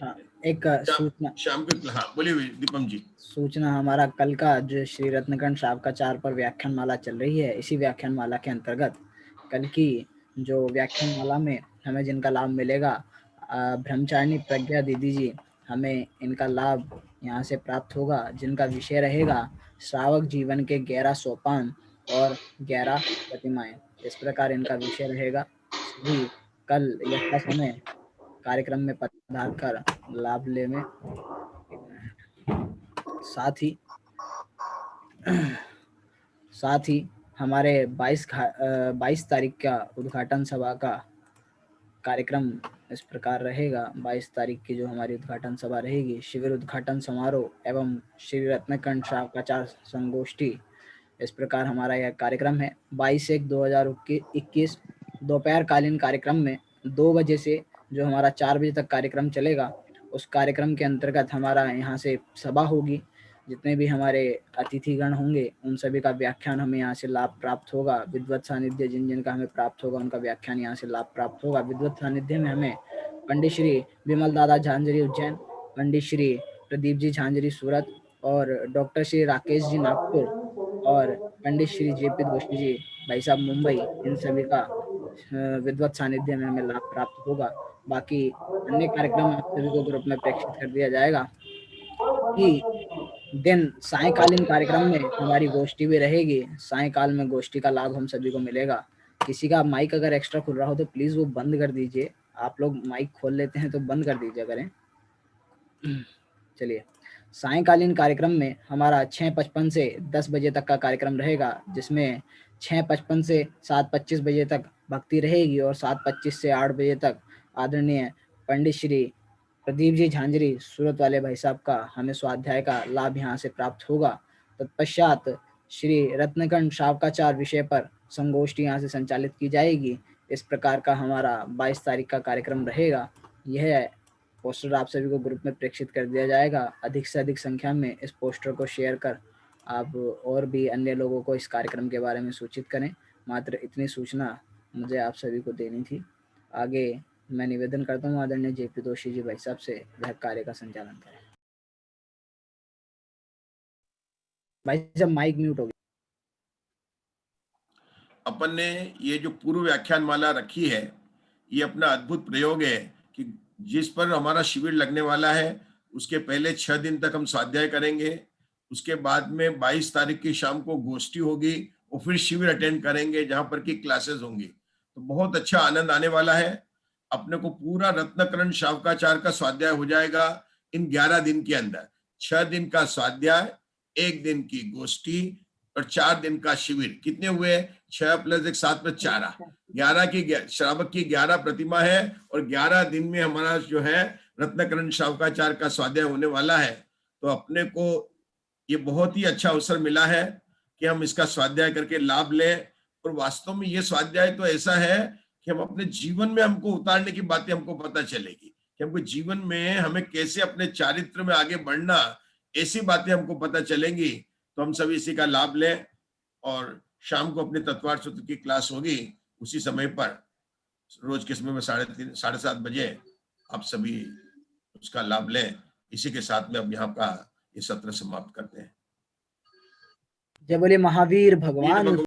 हाँ, एक सूचना शाम को, हाँ बोलिए दीपम जी। सूचना, हमारा कल का जो श्री रत्नकंठ साहब का 4 पर व्याख्यान माला चल रही है, इसी व्याख्यान माला के अंतर्गत कल की जो व्याख्यान माला में हमें जिनका लाभ मिलेगा, ब्रह्मचारिणी प्रज्ञा दीदी जी, हमें इनका लाभ यहाँ से प्राप्त होगा, जिनका विषय रहेगा श्रावक जीवन के 11 सोपान और 11 प्रतिमाएं। इस प्रकार इनका विषय रहेगा। सभी कल यथा समय कार्यक्रम में पधार कर लाभ ले में। साथ ही हमारे 22 तारीख का उद्घाटन सभा का कार्यक्रम इस प्रकार रहेगा। 22 तारीख की जो हमारी उद्घाटन सभा रहेगी, शिविर उद्घाटन समारोह एवं श्री रत्नकंठ साहब संगोष्ठी, इस प्रकार हमारा यह कार्यक्रम है। 22/1/2021 दोपहर कालीन कार्यक्रम में 2 बजे से जो हमारा 4 बजे तक कार्यक्रम चलेगा, उस कार्यक्रम के अंतर्गत हमारा यहाँ से सभा होगी। जितने भी हमारे अतिथिगण होंगे उन सभी का व्याख्यान हमें यहाँ से लाभ प्राप्त होगा। विद्वत सानिध्य जिन जिनका हमें प्राप्त होगा उनका व्याख्यान यहाँ से लाभ प्राप्त होगा। विद्वत सानिध्य में हमें पंडित श्री विमल दादा झांझरी उज्जैन, पंडित श्री प्रदीप जी झांझरी सूरत और डॉक्टर श्री राकेश जी नागपुर और पंडित श्री जेपी दोषी जी भाई साहब मुंबई, इन सभी का विद्वत सानिध्य में हमें लाभ प्राप्त होगा। बाकी अन्य कार्यक्रम आप सभी को ग्रुप में प्रेक्षित कर दिया जाएगा कि दिन सायकालीन कार्यक्रम में हमारी गोष्ठी भी रहेगी। सायकाल में गोष्ठी का लाभ हम सभी को मिलेगा। किसी का माइक अगर एक्स्ट्रा खुल रहा हो तो प्लीज वो बंद कर दीजिए। आप लोग माइक खोल लेते हैं तो बंद कर दीजिए करें। चलिए, सायकालीन कार्यक्रम में हमारा 6:55 से 10 बजे तक का कार्यक्रम रहेगा, जिसमें 6:55 से 7:25 बजे तक भक्ति रहेगी और 7:25 से 8 बजे तक आदरणीय पंडित श्री प्रदीप जी झांझरी सूरत वाले भाई साहब का हमें स्वाध्याय का लाभ यहाँ से प्राप्त होगा। तत्पश्चात श्री रत्नकंड शावकाचार विषय पर संगोष्ठी यहाँ से संचालित की जाएगी। इस प्रकार का हमारा 22 तारीख का कार्यक्रम रहेगा। यह पोस्टर आप सभी को ग्रुप में प्रेषित कर दिया जाएगा। अधिक से अधिक संख्या में इस पोस्टर को शेयर कर आप और भी अन्य लोगों को इस कार्यक्रम के बारे में सूचित करें। मात्र इतनी सूचना मुझे आप सभी को देनी थी। आगे मैं निवेदन करता हूँ आदरणीय जेपी दोषी जी भाई साहब से वह कार्य का संचालन करें। भाई साहब माइक म्यूट हो गया। अपन ने ये जो पूर्व व्याख्यान माला रखी है, ये अपना अद्भुत प्रयोग है कि जिस पर हमारा शिविर लगने वाला है उसके पहले 6 दिन तक हम स्वाध्याय करेंगे। उसके बाद में 22 तारीख की शाम को गोष्ठी होगी और फिर शिविर अटेंड करेंगे जहां पर की क्लासेस होंगी। तो बहुत अच्छा आनंद आने वाला है। अपने को पूरा रत्नकरण शावकाचार का स्वाध्याय हो जाएगा इन 11 दिन के अंदर। 6 दिन का स्वाध्याय, 1 दिन की गोष्ठी और 4 दिन का शिविर। कितने हुए? 6 + 1 7 + 4 11 की श्रावक की 11 प्रतिमा है और 11 दिन में हमारा जो है रत्नकरण शावकाचार का स्वाध्याय होने वाला है। तो अपने को ये बहुत ही अच्छा अवसर मिला है कि हम इसका स्वाध्याय करके लाभ लें। और वास्तव में ये स्वाध्याय तो ऐसा है कि हम अपने जीवन में हमको उतारने की बातें हमको पता चलेगी कि हमको जीवन में हमें कैसे अपने चारित्र में आगे बढ़ना, ऐसी बातें हमको पता चलेंगी। तो हम सभी इसी का लाभ लें और शाम को अपने तत्वार्थ सूत्र की क्लास होगी उसी समय पर, रोज के समय में 3:30 साढ़े 7 बजे आप सभी उसका लाभ लें। इसी के साथ में अब यहाँ का ये सत्र समाप्त करते हैं। जय बोले महावीर भगवान।